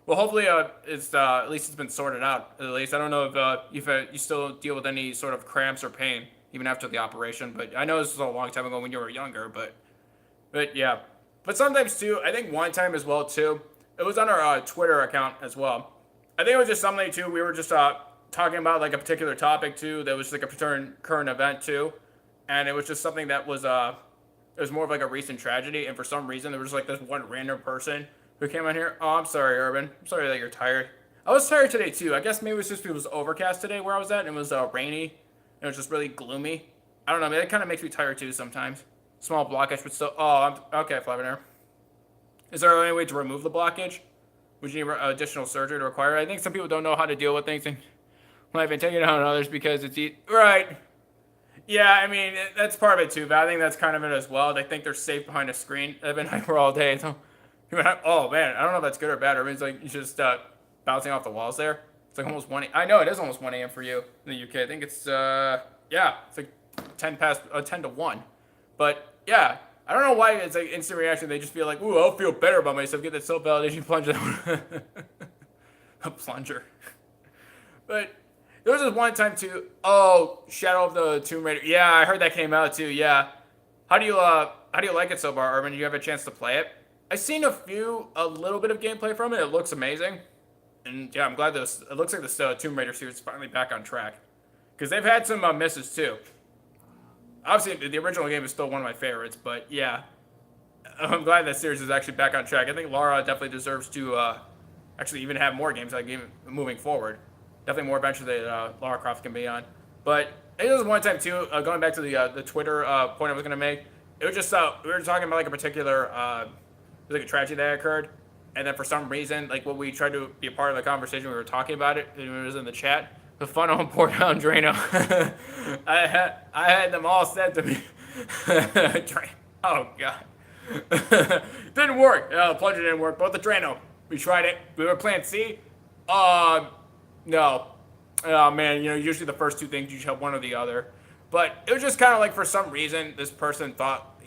Well, hopefully it's at least it's been sorted out. At least I don't know if you still deal with any sort of cramps or pain even after the operation. But I know this was a long time ago when you were younger. But yeah. But sometimes too, I think one time as well too. It was on our Twitter account as well. I think it was just something too. We were just talking about like a particular topic too. That was like a current event too, and it was just something that was it was more of like a recent tragedy. And for some reason, there was like this one random person who came on here. Oh, I'm sorry, Urban. I'm sorry that you're tired. I was tired today too. I guess maybe it was just because it was overcast today where I was at, and it was rainy. And it was just really gloomy. I don't know. Maybe it kind of makes me tired too sometimes. Small blockage, but still. Oh, okay, Flavinair. Is there any way to remove the blockage? Would you need additional surgery to require it? I think some people don't know how to deal with things and might be taking it out on others because it's right. Yeah, I mean that's part of it too, but I think that's kind of it as well. They think they're safe behind a screen. They've been hyper all day, so oh man, I don't know if that's good or bad. Or it's like you just bouncing off the walls there. It's like almost 1 a.m. I know it is almost 1 a.m. for you in the UK. I think it's it's like 10 to 1. But yeah. I don't know why it's like instant reaction. They just feel like, ooh, I'll feel better about myself. Get that self-validation plunger. A plunger. But there was this one time too. Oh, Shadow of the Tomb Raider. Yeah, I heard that came out too. Yeah. How do you like it so far, Urban? Do you have a chance to play it? I've seen a little bit of gameplay from it. It looks amazing. And yeah, I'm glad it looks like the Tomb Raider series is finally back on track. Because they've had some misses too. Obviously, the original game is still one of my favorites, but yeah, I'm glad that series is actually back on track. I think Lara definitely deserves to actually even have more games like game moving forward. Definitely more adventures that Lara Croft can be on. But it was one time too. Going back to the Twitter point I was gonna make, it was just we were talking about like a particular like a tragedy that occurred, and then for some reason, like when we tried to be a part of the conversation, we were talking about it, and it was in the chat. The fun on pour down Drano. I had them all said to me. Oh god, didn't work. Plunger didn't work. But the Drano, we tried it. We were plan C. No. Oh man, usually the first two things you should have one or the other. But it was just kind of like for some reason this person thought,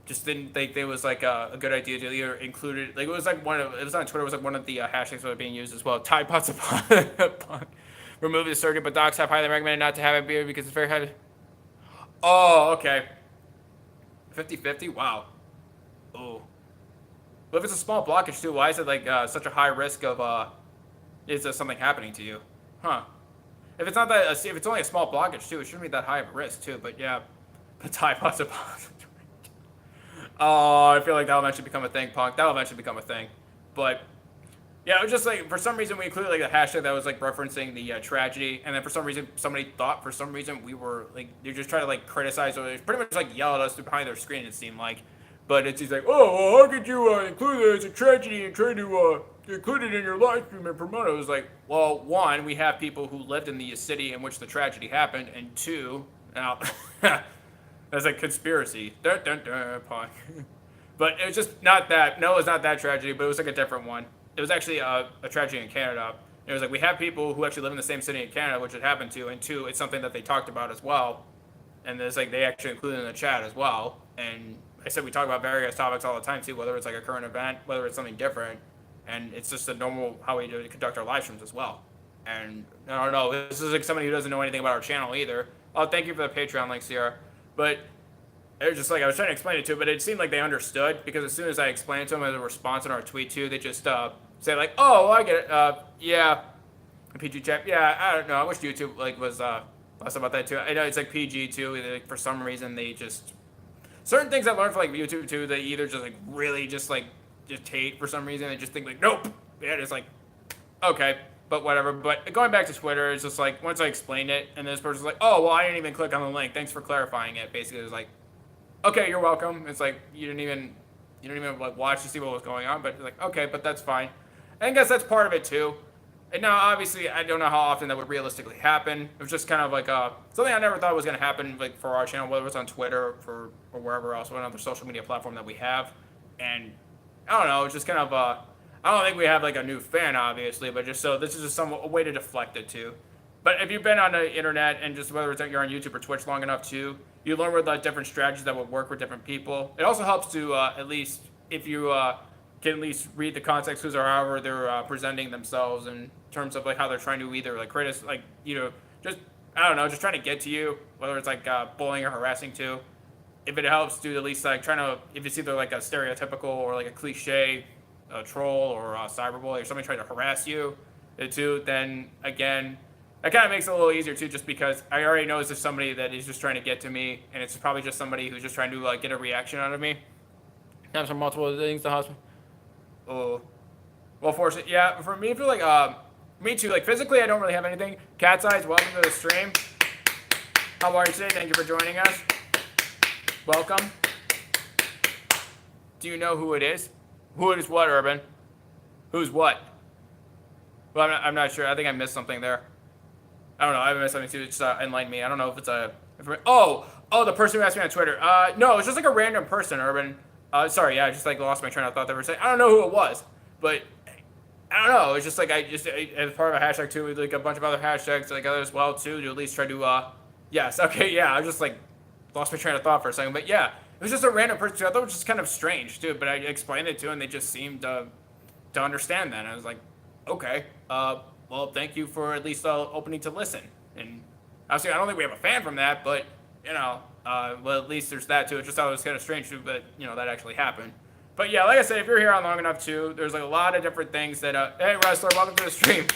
just didn't think it was like a good idea to either include it. Like it was like it was on Twitter. It was like one of the hashtags that were being used as well. Tide pots upon remove the surgery, but docs have highly recommended not to have it be because it's very high. Oh, okay. 50-50? Wow. Oh. But if it's a small blockage too, why is it like such a high risk of is there something happening to you? Huh. If it's not that, if it's only a small blockage too, it shouldn't be that high of a risk too. But yeah, the tie pots upon. Oh, I feel like that'll eventually become a thing, Punk. That'll eventually become a thing. But yeah, it was just like, for some reason, we included like a hashtag that was like referencing the tragedy, and then for some reason, somebody thought for some reason we were like, they're just trying to like criticize or pretty much like yell at us behind their screen, it seemed like. But it's just like, oh, well, how could you include it as a tragedy and try to include it in your live stream and promote it? It was like, well, one, we have people who lived in the city in which the tragedy happened, and two, now, that's like conspiracy. Dun, dun, dun, Punk. But it was just not that. No, it was not that tragedy, but it was like a different one. It was actually a tragedy in Canada. It was like we have people who actually live in the same city in Canada, which it happened to, and two, it's something that they talked about as well. And there's like they actually included in the chat as well. And I said we talk about various topics all the time too, whether it's like a current event, whether it's something different, and it's just a normal how we do conduct our live streams as well. And I don't know, this is like somebody who doesn't know anything about our channel either. Oh, thank you for the Patreon link, Sierra. But it was just like I was trying to explain it to, but it seemed like they understood because as soon as I explained it to them as a response on our tweet too, they just say like, "Oh, well, I get it. Yeah, PG chat. Yeah, I don't know. I wish YouTube like was less about that too. I know it's like PG too. Like, for some reason, they just certain things I've learned from like YouTube too. They either just like really just hate for some reason. They just think like, nope. Yeah, it's like okay, but whatever. But going back to Twitter, it's just like once I explained it, and this person's like, "Oh, well, I didn't even click on the link. Thanks for clarifying it." Basically, it was like, okay, you're welcome. It's like you didn't even like watch to see what was going on, but like okay, but that's fine. I guess that's part of it too. And now, obviously, I don't know how often that would realistically happen. It was just kind of like something I never thought was going to happen, like for our channel, whether it's on Twitter or wherever else, what other social media platform that we have. And I don't know, it's just kind of I don't think we have like a new fan, obviously, but just so this is just a way to deflect it too. But if you've been on the internet and just whether it's you're on YouTube or Twitch long enough too, you learn with like different strategies that would work with different people. It also helps to at least if you can at least read the context clues or however they're presenting themselves in terms of like how they're trying to either like criticize, like just I don't know, just trying to get to you, whether it's like bullying or harassing too. If it helps to at least like trying to, if it's either like a stereotypical or like a cliche troll or cyberbully or somebody trying to harass you too, then again, that kind of makes it a little easier too, just because I already know it's just somebody that is just trying to get to me, and it's probably just somebody who's just trying to like get a reaction out of me. Have some multiple things to hospital. Oh, well, fortunately, yeah. For me, I feel like me too. Like physically, I don't really have anything. Cat's Eyes, welcome to the stream. How are you today? Thank you for joining us. Welcome. Do you know who it is? Who it is? What, Urban? Who's what? Well, I'm not sure. I think I missed something there. I don't know. I missed something too. Just enlighten me. I don't know if it's a. Oh, the person who asked me on Twitter. No, it's just like a random person, Urban. Sorry, yeah, I just like lost my train of thought there for a second. I don't know who it was, but I don't know. It's just like as part of a hashtag too, like a bunch of other hashtags like others as well too, to at least try to yes, okay, yeah. I just like lost my train of thought for a second, but yeah, it was just a random person too. I thought it was just kind of strange too, but I explained it to them and they just seemed to understand that. And I was like, okay, well, thank you for at least opening to listen. And obviously, I don't think we have a fan from that, but well, at least there's that too. It just thought it was kind of strange too, but that actually happened. But yeah, like I said, if you're here on long enough too, there's like a lot of different things that. Hey, Wrestler, welcome to the stream.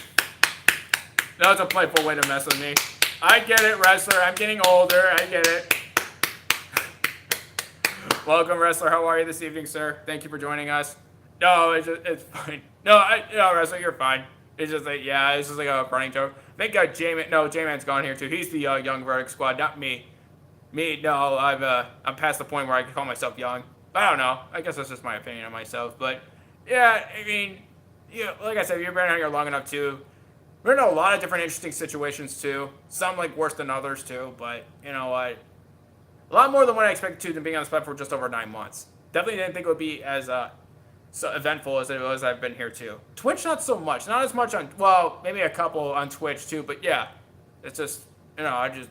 That was a playful way to mess with me. I get it, Wrestler. I'm getting older. I get it. Welcome, Wrestler. How are you this evening, sir? Thank you for joining us. No, it's fine. No, Wrestler, you're fine. It's just like, yeah, it's just like a running joke. I think J-Man's gone here too. He's the young Verdict Squad, not me. No, I'm past the point where I can call myself young. I don't know. I guess that's just my opinion on myself. But yeah, I mean, like I said, you've been out here long enough too. We're in a lot of different interesting situations too. Some like worse than others too. But you know what? A lot more than what I expected to being on this platform for just over 9 months. Definitely didn't think it would be as so eventful as it was. I've been here too. Twitch, not so much. Not as much on. Well, maybe a couple on Twitch too. But yeah, it's just I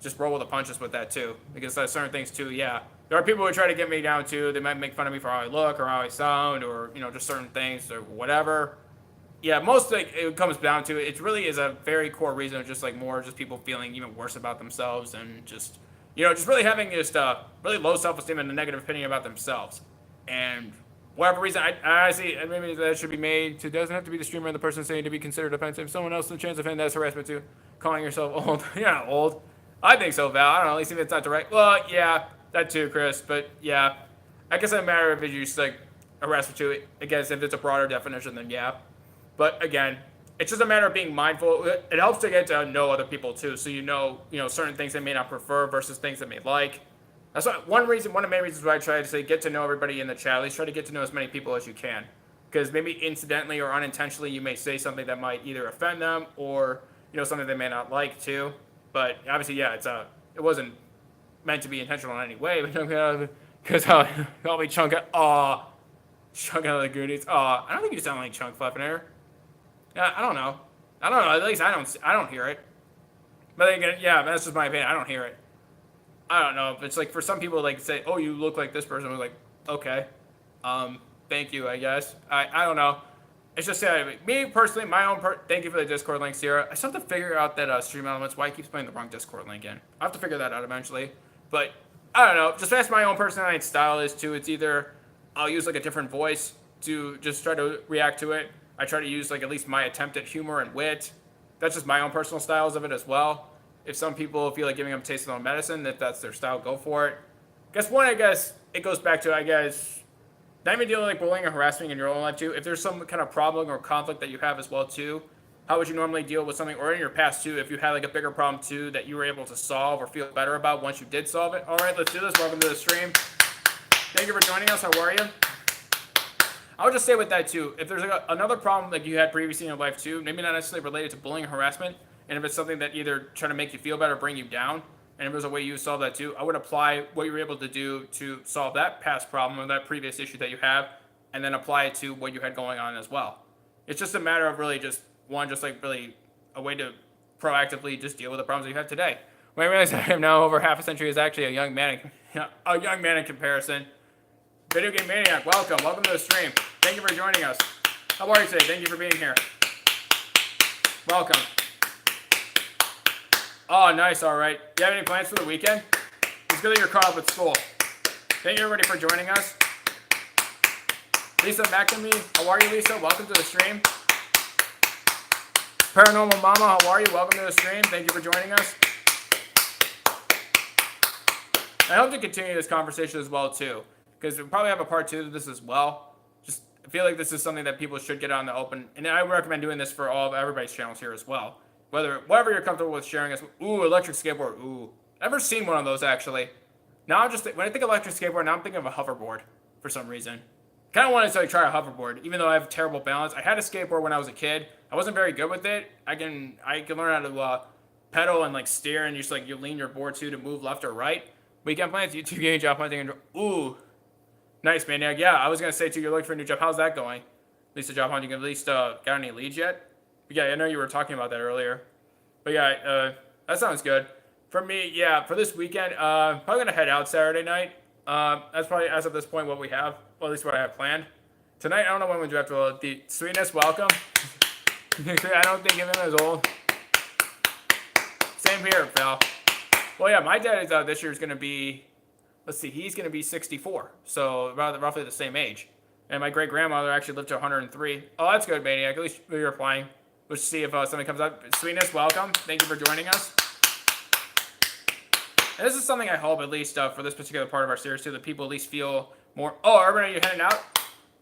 just roll with the punches with that too. Because there's certain things too. Yeah, there are people who try to get me down too. They might make fun of me for how I look or how I sound or just certain things or whatever. Yeah, mostly it comes down to it really is a very core reason of just like more just people feeling even worse about themselves and just just really having just really low self-esteem and a negative opinion about themselves. And whatever reason, I see maybe that should be made to doesn't have to be the streamer and the person saying to be considered offensive. Someone else the chance of offending, that's harassment too. Calling yourself old, you're not old. I think so, Val. I don't know. At least if it's not direct. Well, yeah, that too, Chris. But yeah, I guess it doesn't matter if it's just like harassment too. I guess if it's a broader definition, then yeah. But again, it's just a matter of being mindful. It helps to get to know other people too, so certain things they may not prefer versus things they may like. That's one of the main reasons why I try to say get to know everybody in the chat. At least try to get to know as many people as you can, because maybe incidentally or unintentionally you may say something that might either offend them or something they may not like too. But obviously, yeah, it wasn't meant to be intentional in any way. But because I'll be chunk out of the goodies. I don't think you sound like Chunk Fluffinator. Yeah, I don't know. At least I don't hear it. But again, yeah, that's just my opinion. I don't hear it. I don't know. It's like for some people, like say, "Oh, you look like this person." I was like, "Okay, thank you, I guess." I don't know. It's just me personally, thank you for the Discord link, Sierra. I still have to figure out that Stream Elements why it keeps playing the wrong Discord link in. I have to figure that out eventually. But I don't know. Just as my own personality and style is too. It's either I'll use like a different voice to just try to react to it. I try to use like at least my attempt at humor and wit. That's just my own personal styles of it as well. If some people feel like giving them a taste of their own medicine, if that's their style, go for it. I guess it goes back to, not even dealing with like bullying or harassment in your own life too. If there's some kind of problem or conflict that you have as well too, how would you normally deal with something, or in your past too, if you had like a bigger problem too that you were able to solve or feel better about once you did solve it? All right, let's do this. Welcome to the stream. Thank you for joining us. How are you? I would just say with that too, if there's another problem like you had previously in your life too, maybe not necessarily related to bullying or harassment, and if it's something that either trying to make you feel better or bring you down, and if there's a way you solve that too, I would apply what you were able to do to solve that past problem or that previous issue that you have, and then apply it to what you had going on as well. It's just a matter of really just really a way to proactively just deal with the problems that you have today. When I realize I am now over half a century is actually a young man in comparison. Video Game Maniac, welcome to the stream. Thank you for joining us. How are you today? Thank you for being here. Welcome. Oh, nice, all right. Do you have any plans for the weekend? It's good that you're caught up with school. Thank you everybody for joining us. Lisa McNamee, how are you, Lisa? Welcome to the stream. Paranormal Mama, how are you? Welcome to the stream. Thank you for joining us. I hope to continue this conversation as well too, because we'll probably have a part 2 of this as well. Just I feel like this is something that people should get out in the open, and I recommend doing this for everybody's channels here as well. Whatever you're comfortable with sharing us. Ooh, electric skateboard. Ooh, never seen one of those actually. Now when I think electric skateboard, now I'm thinking of a hoverboard for some reason. Kind of wanted to try a hoverboard, even though I have terrible balance. I had a skateboard when I was a kid. I wasn't very good with it. I can learn how to pedal and like steer, and just like you lean your board to move left or right. But you can't play YouTube game job hunting and ooh, nice man. Yeah, I was gonna say too, you're looking for a new job. How's that going? At least a job hunting. At least got any leads yet? But yeah, I know you were talking about that earlier. But yeah, that sounds good. For me, yeah, for this weekend, probably gonna head out Saturday night. That's probably as of this point what we have. Well, at least what I have planned. Tonight, I don't know when we do after the Sweetness, welcome. I don't think of him as old. Same here, pal. Well, yeah, my dad is this year is going to be, let's see, he's going to be 64. So roughly the same age. And my great-grandmother actually lived to 103. Oh, that's good, Maniac. At least you're applying. Let's see if something comes up. Sweetness, welcome. Thank you for joining us. And this is something I hope, at least for this particular part of our series, too, that people at least feel more... Oh, Urban, are you heading out?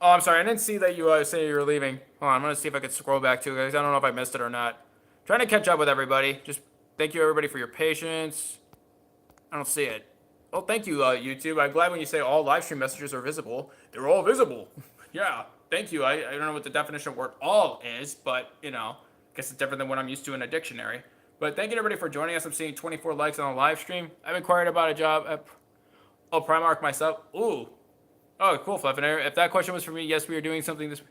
Oh, I'm sorry. I didn't see that you say you were leaving. Hold on. I'm going to see if I could scroll back to it, because I don't know if I missed it or not. Trying to catch up with everybody. Just thank you everybody for your patience. I don't see it. Well, thank you, YouTube. I'm glad when you say all live stream messages are visible. They're all visible. Yeah, thank you. I don't know what the definition of word all is, but, you know, I guess it's different than what I'm used to in a dictionary. But thank you everybody for joining us. I'm seeing 24 likes on the live stream. I've inquired about a job at Primark myself. Ooh. Oh, cool, Fleffinator. If that question was for me, yes, we are doing something this week.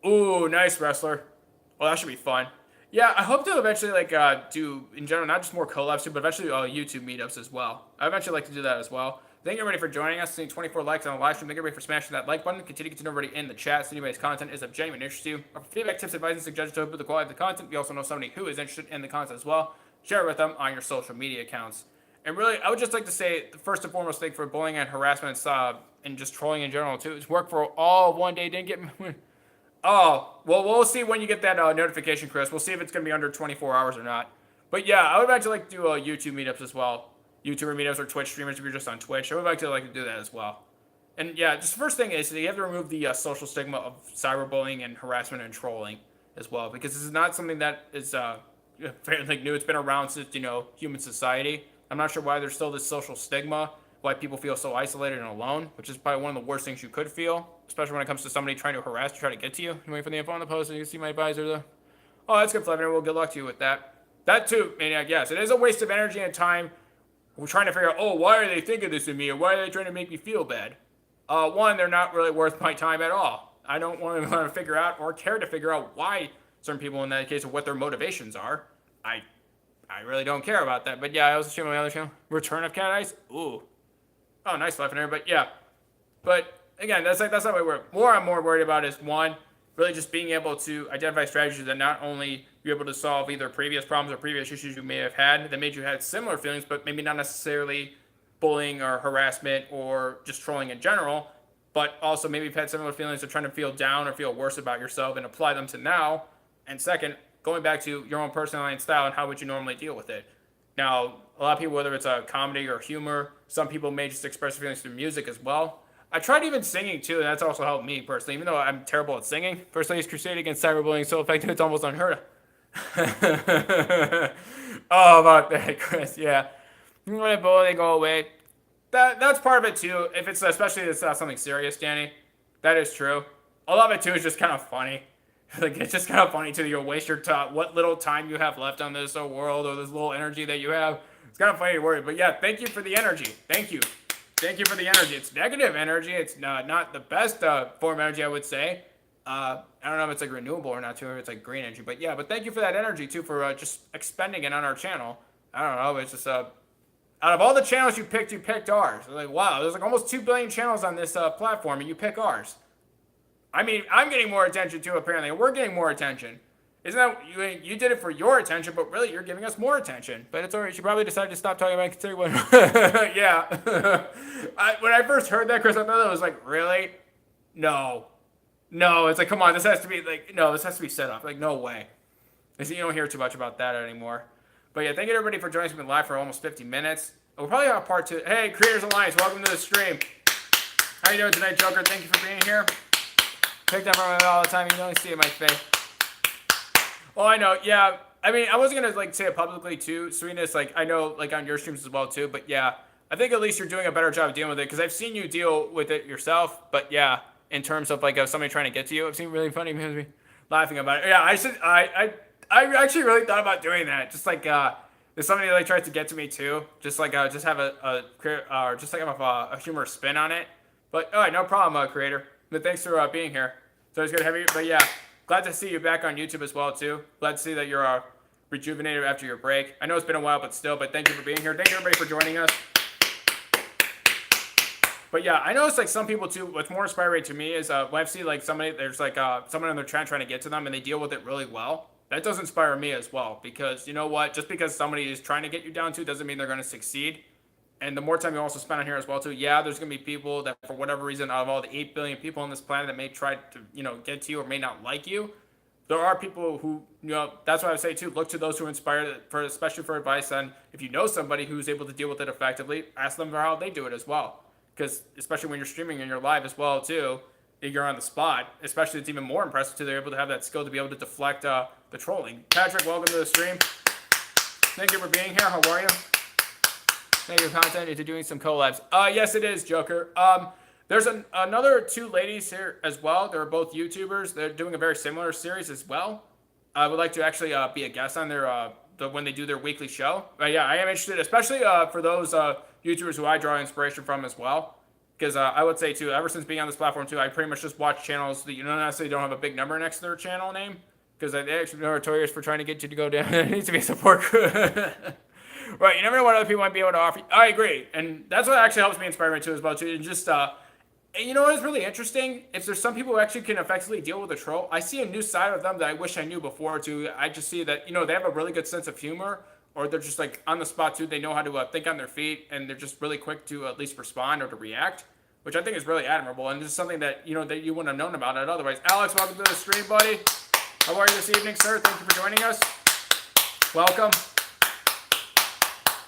Ooh, nice, wrestler. Well, that should be fun. Yeah, I hope to eventually, like, do, in general, not just more collabs, too, but eventually YouTube meetups as well. I eventually like to do that as well. Thank you, everybody, for joining us. Seeing 24 likes on the live stream. Thank you, everybody, for smashing that like button. Continue to continue everybody in the chat. So anybody's content is of genuine interest to you. Our feedback, tips, advice, and suggestions to improve the quality of the content. We also know somebody who is interested in the content as well. Share it with them on your social media accounts. And really, I would just like to say, the first and foremost thing for bullying and harassment and just trolling in general, too, is work for all one day. Didn't get... Oh, well, we'll see when you get that notification, Chris. We'll see if it's going to be under 24 hours or not. But yeah, I would actually like to do YouTube meetups as well. YouTuber meetups or Twitch streamers if you're just on Twitch. I would like to do that as well. And yeah, just the first thing is that you have to remove the social stigma of cyberbullying and harassment and trolling as well. Because this is not something that is fairly new. It's been around since, human society. I'm not sure why there's still this social stigma. Why people feel so isolated and alone, which is probably one of the worst things you could feel, especially when it comes to somebody trying to harass, try to get to you. You wait for the info on the post, and you can see my advisor there. Oh, that's good, Flevin. Well, good luck to you with that. That too, Maniac, yes. It is a waste of energy and time. We're trying to figure out, why are they thinking this of me, or why are they trying to make me feel bad? One, they're not really worth my time at all. I don't want to figure out or care to figure out why certain people, in that case, or what their motivations are. I really don't care about that. But yeah, I also stream on my other channel. Return of Cat Eyes? Ooh. Oh, nice, Fleffinator, but yeah. But again, that's not what we're I'm more worried about is one, really just being able to identify strategies that not only you're able to solve either previous problems or previous issues you may have had that made you have similar feelings, but maybe not necessarily bullying or harassment or just trolling in general, but also maybe you've had similar feelings of trying to feel down or feel worse about yourself and apply them to now. And second, going back to your own personality and style and how would you normally deal with it. Now, a lot of people, whether it's a comedy or humor, some people may just express feelings through music as well. I tried even singing too, and that's also helped me personally, even though I'm terrible at singing. First Lady's crusade against cyberbullying so effective it's almost unheard of. Oh, about that, Chris, yeah. When a bully, they go away. That's part of it too, if it's especially if it's not something serious, Danny. That is true. A lot of it too is just kind of funny. Like, it's just kind of funny too. You'll waste your time, what little time you have left on this world or this little energy that you have. It's kind of funny to worry. But yeah, thank you for the energy. Thank you. Thank you for the energy. It's negative energy. It's not the best form of energy, I would say. I don't know if it's like renewable or not too, or if it's like green energy. But yeah, but thank you for that energy too, for just expending it on our channel. I don't know. It's just, out of all the channels you picked ours. Like, wow, there's like almost 2 billion channels on this platform, and you pick ours. I mean, I'm getting more attention too, apparently. We're getting more attention. Isn't that, you did it for your attention, but really you're giving us more attention. But it's alright, you should probably decide to stop talking about consider what. Yeah. When I first heard that, Chris, I thought it was like, really? No. No, it's like, come on, this has to be, like, no, this has to be set up. Like, no way. You don't hear too much about that anymore. But yeah, thank you everybody for joining us. We've been live for almost 50 minutes. We'll probably have a part 2. Hey, Creators Alliance, welcome to the stream. How you doing tonight, Joker? Thank you for being here. Picked up on it all the time. You can only see it in my face. Oh, I know. Yeah. I mean, I wasn't going to, like, say it publicly, too. Sweetness, like, I know, like, on your streams as well, too. But, yeah, I think at least you're doing a better job of dealing with it. Because I've seen you deal with it yourself. But, yeah, in terms of, like, somebody trying to get to you, I've seen really funny me laughing about it. Yeah, I actually really thought about doing that. Just, like, if somebody, like, tries to get to me, too. Just, like, just have a humorous spin on it. But, all right, no problem, creator. But thanks for being here. So it's good to have you. But yeah, glad to see you back on YouTube as well too. Glad to see that you're rejuvenated after your break. I know it's been a while, but still. But thank you for being here. Thank you everybody for joining us. But yeah, I noticed like some people too. What's more inspiring to me is when I see like somebody, there's like someone in their chat trying to get to them and they deal with it really well. That does inspire me as well because you know what? Just because somebody is trying to get you down to doesn't mean they're going to succeed. And the more time you also spend on here as well, too, yeah, there's going to be people that, for whatever reason, out of all the 8 billion people on this planet that may try to, get to you or may not like you, there are people who, that's what I would say, too, look to those who inspire, especially for advice. And if you know somebody who's able to deal with it effectively, ask them how they do it as well. Because especially when you're streaming and you're live as well, too, you're on the spot. Especially, it's even more impressive too. They're able to have that skill to be able to deflect the trolling. Patrick, welcome to the stream. Thank you for being here. How are you? Thank you for content into doing some collabs. Yes, it is, Joker. There's another 2 ladies here as well. They're both YouTubers. They're doing a very similar series as well. I would like to actually be a guest on their when they do their weekly show. But yeah, I am interested, especially for those YouTubers who I draw inspiration from as well. Because I would say too, ever since being on this platform too, I pretty much just watch channels that necessarily don't have a big number next to their channel name. Because they actually are notorious for trying to get you to go down. There needs to be a support group. Right, you never know what other people might be able to offer you. I agree, and that's what actually helps me inspire me too as well too. And just and you know what is really interesting? If there's some people who actually can effectively deal with a troll, I see a new side of them that I wish I knew before too. I just see that they have a really good sense of humor, or they're just like on the spot too. They know how to think on their feet, and they're just really quick to at least respond or to react, which I think is really admirable. And this is something that that you wouldn't have known about it otherwise. Alex, welcome to the stream, buddy. How are you this evening, sir? Thank you for joining us. Welcome.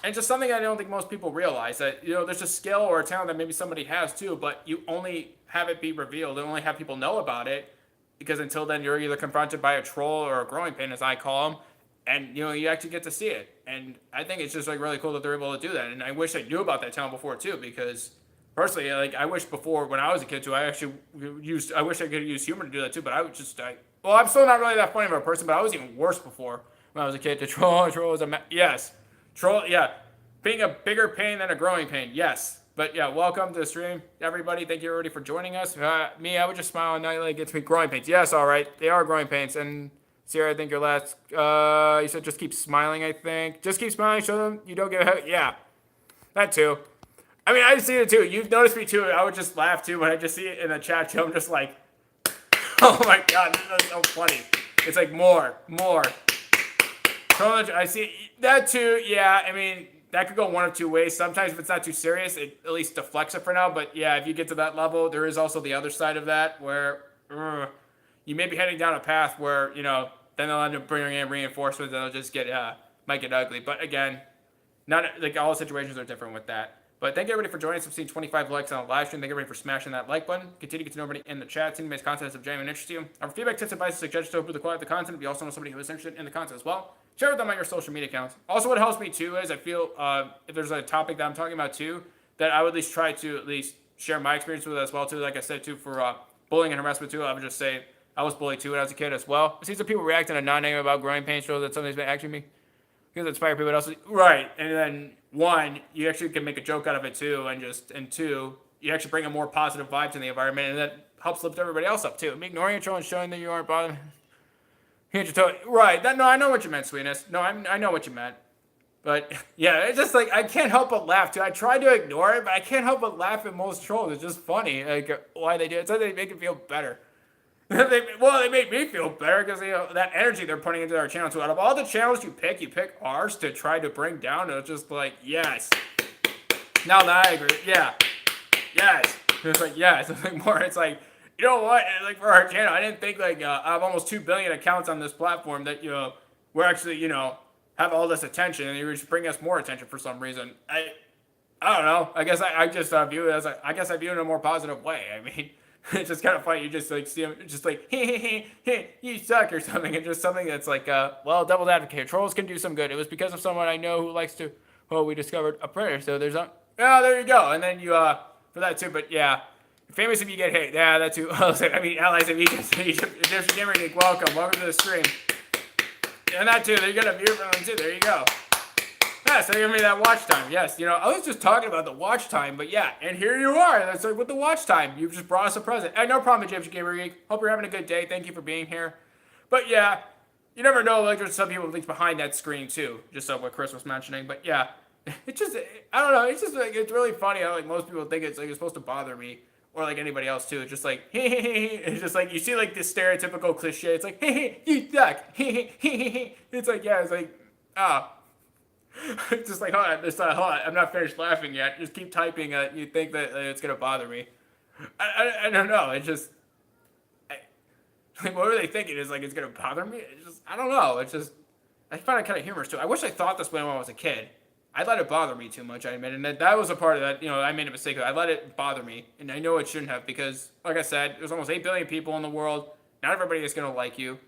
And just something I don't think most people realize, that there's a skill or a talent that maybe somebody has too, but you only have it be revealed, and only have people know about it, because until then you're either confronted by a troll or a growing pain, as I call them, and you actually get to see it. And I think it's just like really cool that they're able to do that. And I wish I knew about that talent before too, because personally, like, I wish before, when I was a kid too, I wish I could use humor to do that too, but I'm still not really that funny of a person, but I was even worse before when I was a kid. To troll is yes. Troll, yeah. Being a bigger pain than a growing pain, yes. But yeah, welcome to the stream, everybody. Thank you already for joining us. Me, I would just smile and not like it's me growing pains. Yes, all right. They are growing pains. And Sierra, I think your last, you said just keep smiling, I think. Just keep smiling, show them you don't give a heck. Yeah, that too. I mean, I see it too. You've noticed me too. I would just laugh too when I just see it in the chat too. I'm just like, oh my God, this is so funny. It's like more. I see that too. Yeah, I mean, that could go one of 2 ways. Sometimes if it's not too serious, it at least deflects it for now. But yeah, if you get to that level, there is also the other side of that where you may be heading down a path where, then they'll end up bringing in reinforcements and they'll just might get ugly. But again, not like all situations are different with that. But thank you everybody for joining us. I've seen 25 likes on the live stream. Thank you everybody for smashing that like button. Continue to get to know everybody in the chat. Seeing makes content of genuine interest to you. Our feedback, tips, advice, suggestions to improve the quality of the content. We also know somebody who is interested in the content as well. Share with them on your social media accounts. Also, what helps me too is I feel if there's a topic that I'm talking about too, that I would at least try to share my experience with it as well too. Like I said too, for bullying and harassment too, I would just say I was bullied too when I was a kid as well. I see some people reacting to non-negative about growing pain shows that something's been actually me. Because inspire people else. Right. And then 1, you actually can make a joke out of it too, and 2, you actually bring a more positive vibe to the environment, and that helps lift everybody else up too. Ignoring a troll and showing that you aren't bothered. Right. No, I know what you meant, sweetness. No, I know what you meant. But yeah, it's just like I can't help but laugh too. I try to ignore it, but I can't help but laugh at most trolls. It's just funny, like why they do it. It's like they make it feel better. They make me feel better because that energy they're putting into our channel too. Out of all the channels you pick ours to try to bring down. It's just like, yes. Now that I agree, yeah, yes. It's like, yes. It's like more. It's like, you know what? And like for our channel, I didn't think like I have almost 2 billion accounts on this platform that we're actually have all this attention, and you just bring us more attention for some reason. I don't know. I guess I just view it as I view it in a more positive way. I mean. It's just kind of funny. You just like see them, just like hey, you suck or something, and just something that's like, well, devil's advocate. Trolls can do some good. It was because of someone I know who likes to. Oh, we discovered a predator. So there's there you go. And then you for that too. But yeah, famous if you get hate. Yeah, that too. I mean, allies of Egypt. There's gamer geek. Welcome to the stream. And that too. You got a view from them too. There you go. Yes, they give me that watch time. Yes, I was just talking about the watch time, but yeah, and here you are. That's like with the watch time. You've just brought us a present. No problem, Egyptian Gamer Geek. Hope you're having a good day. Thank you for being here. But yeah, you never know. Like there's some people behind that screen too. Just what Chris was mentioning. But yeah, it's just I don't know. It's just like it's really funny how like most people think it's like it's supposed to bother me or like anybody else too. It's just like it's just like you see like this stereotypical cliche. It's like you suck. It's like yeah. It's like It's just like, hold on, I'm not finished laughing yet. Just keep typing. You think that it's going to bother me. I don't know. It's just, what were they thinking? Is like, it's going to bother me? It's just, I don't know. It's just, I find it kind of humorous too. I wish I thought this way when I was a kid. I let it bother me too much, I admit. And that was a part of that, I made a mistake. I let it bother me. And I know it shouldn't have because, like I said, there's almost 8 billion people in the world. Not everybody is going to like you.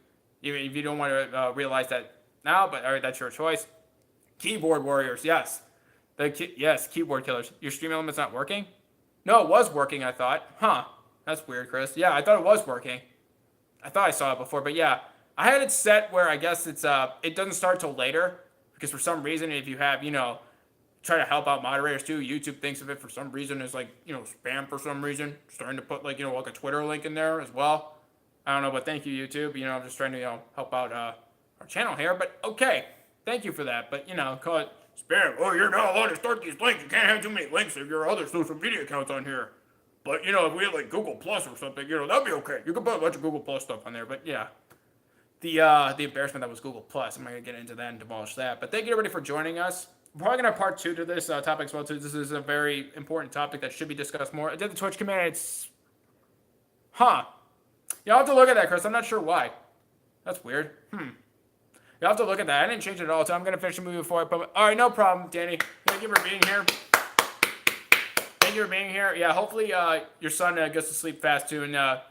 Even if you don't want to realize that now, but all right, that's your choice. Keyboard warriors, yes. Yes, keyboard killers. Your stream element's not working? No, it was working, I thought. Huh. That's weird, Chris. Yeah, I thought it was working. I thought I saw it before, but yeah. I had it set where I guess it doesn't start till later. Because for some reason, if you have, try to help out moderators too, YouTube thinks of it for some reason as like, spam for some reason. Starting to put like, like a Twitter link in there as well. I don't know, but thank you, YouTube. I'm just trying to, help out our channel here. But okay, thank you for that. But, call it spam. Oh, you're not allowed to start these links. You can't have too many links if your other social media accounts on here. But, if we had like Google Plus or something, that'd be okay. You could put a bunch of Google Plus stuff on there. But yeah. The embarrassment that was Google Plus. I'm not going to get into that and demolish that. But thank you, everybody, for joining us. We're probably going to have part 2 to this topic as well, too. This is a very important topic that should be discussed more. I did the Twitch command. It's... Huh. You'll have to look at that, Chris. I'm not sure why. That's weird. You'll have to look at that. I didn't change it at all, so I'm going to finish the movie before I put it. All right, no problem, Danny. Thank you for being here. Thank you for being here. Yeah, hopefully your son gets to sleep fast, too, and,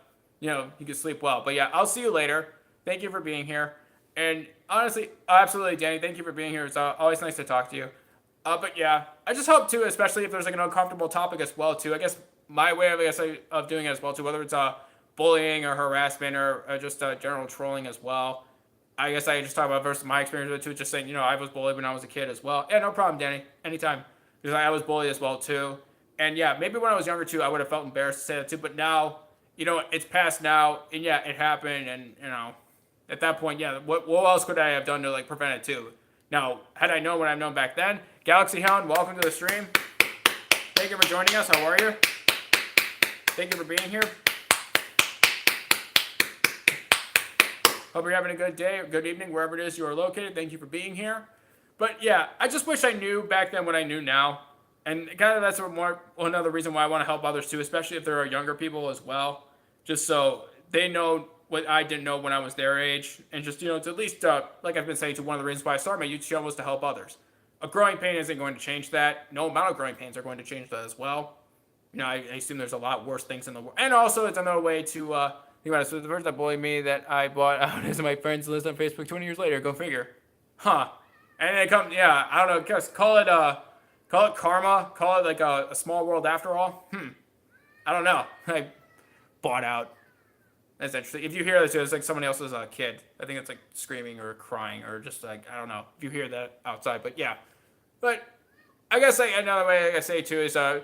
he can sleep well. But, yeah, I'll see you later. Thank you for being here. And honestly, absolutely, Danny, thank you for being here. It's always nice to talk to you. But yeah, I just hope too, especially if there's like an uncomfortable topic as well too. I guess my way of doing it as well too, whether it's bullying or harassment or just general trolling as well. I guess I just talk about versus my experience with it too, just saying, I was bullied when I was a kid as well. Yeah, no problem, Danny. Anytime. Because I was bullied as well too. And yeah, maybe when I was younger too, I would have felt embarrassed to say that too. But now, it's past now. And yeah, it happened. And, at that point, yeah, what else could I have done to like prevent it too? Now, had I known what I've known back then, Galaxy Hound, welcome to the stream. Thank you for joining us. How are you? Thank you for being here. Hope you're having a good day or good evening, wherever it is you are located. Thank you for being here. But yeah, I just wish I knew back then what I knew now. And kind of that's another reason why I want to help others too, especially if there are younger people as well, just so they know what I didn't know when I was their age, and just, to at least, like I've been saying, to one of the reasons why I started my YouTube channel was to help others. A growing pain isn't going to change that. No amount of growing pains are going to change that as well. I assume there's a lot worse things in the world. And also, it's another way to, think about it. So the person that bullied me that I bought out as my friends list on Facebook 20 years later, go figure. Huh. And they come, yeah, I don't know, just call it karma, call it like a small world after all. I don't know. I bought out. That's interesting. If you hear this, it's like someone else's kid. I think it's like screaming or crying or just like, I don't know. If you hear that outside, but yeah. But I guess like another way I say too is, yeah,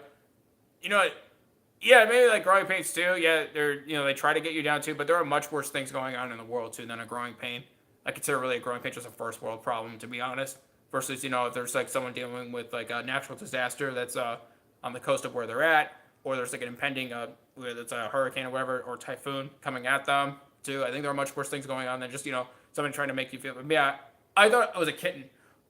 maybe like growing pains too. Yeah, they try to get you down too, but there are much worse things going on in the world too than a growing pain. I consider really a growing pain just a first world problem, to be honest. Versus, if there's like someone dealing with like a natural disaster that's on the coast of where they're at, or there's like an impending, whether it's a hurricane or whatever, or typhoon coming at them, too. I think there are much worse things going on than just, someone trying to make you feel, yeah, I thought it was a kitten.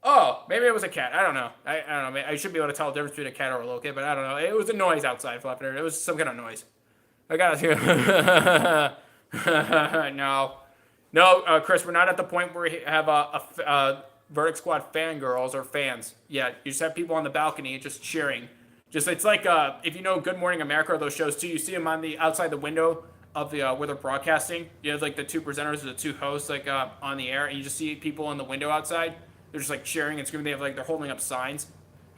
Oh, maybe it was a cat. I don't know. I don't know. I should be able to tell the difference between a cat or a little kid, but I don't know. It was a noise outside, Flapper. It was some kind of noise. I got it. No, Chris, we're not at the point where we have a Verdict Squad fangirls or fans. Yeah, you just have people on the balcony just cheering. Just it's like if you know Good Morning America or those shows too, you see them on the outside the window of the where they're broadcasting. You have like the two presenters or the two hosts like on the air, and you just see people in the window outside. They're just like cheering and screaming. They have like they're holding up signs.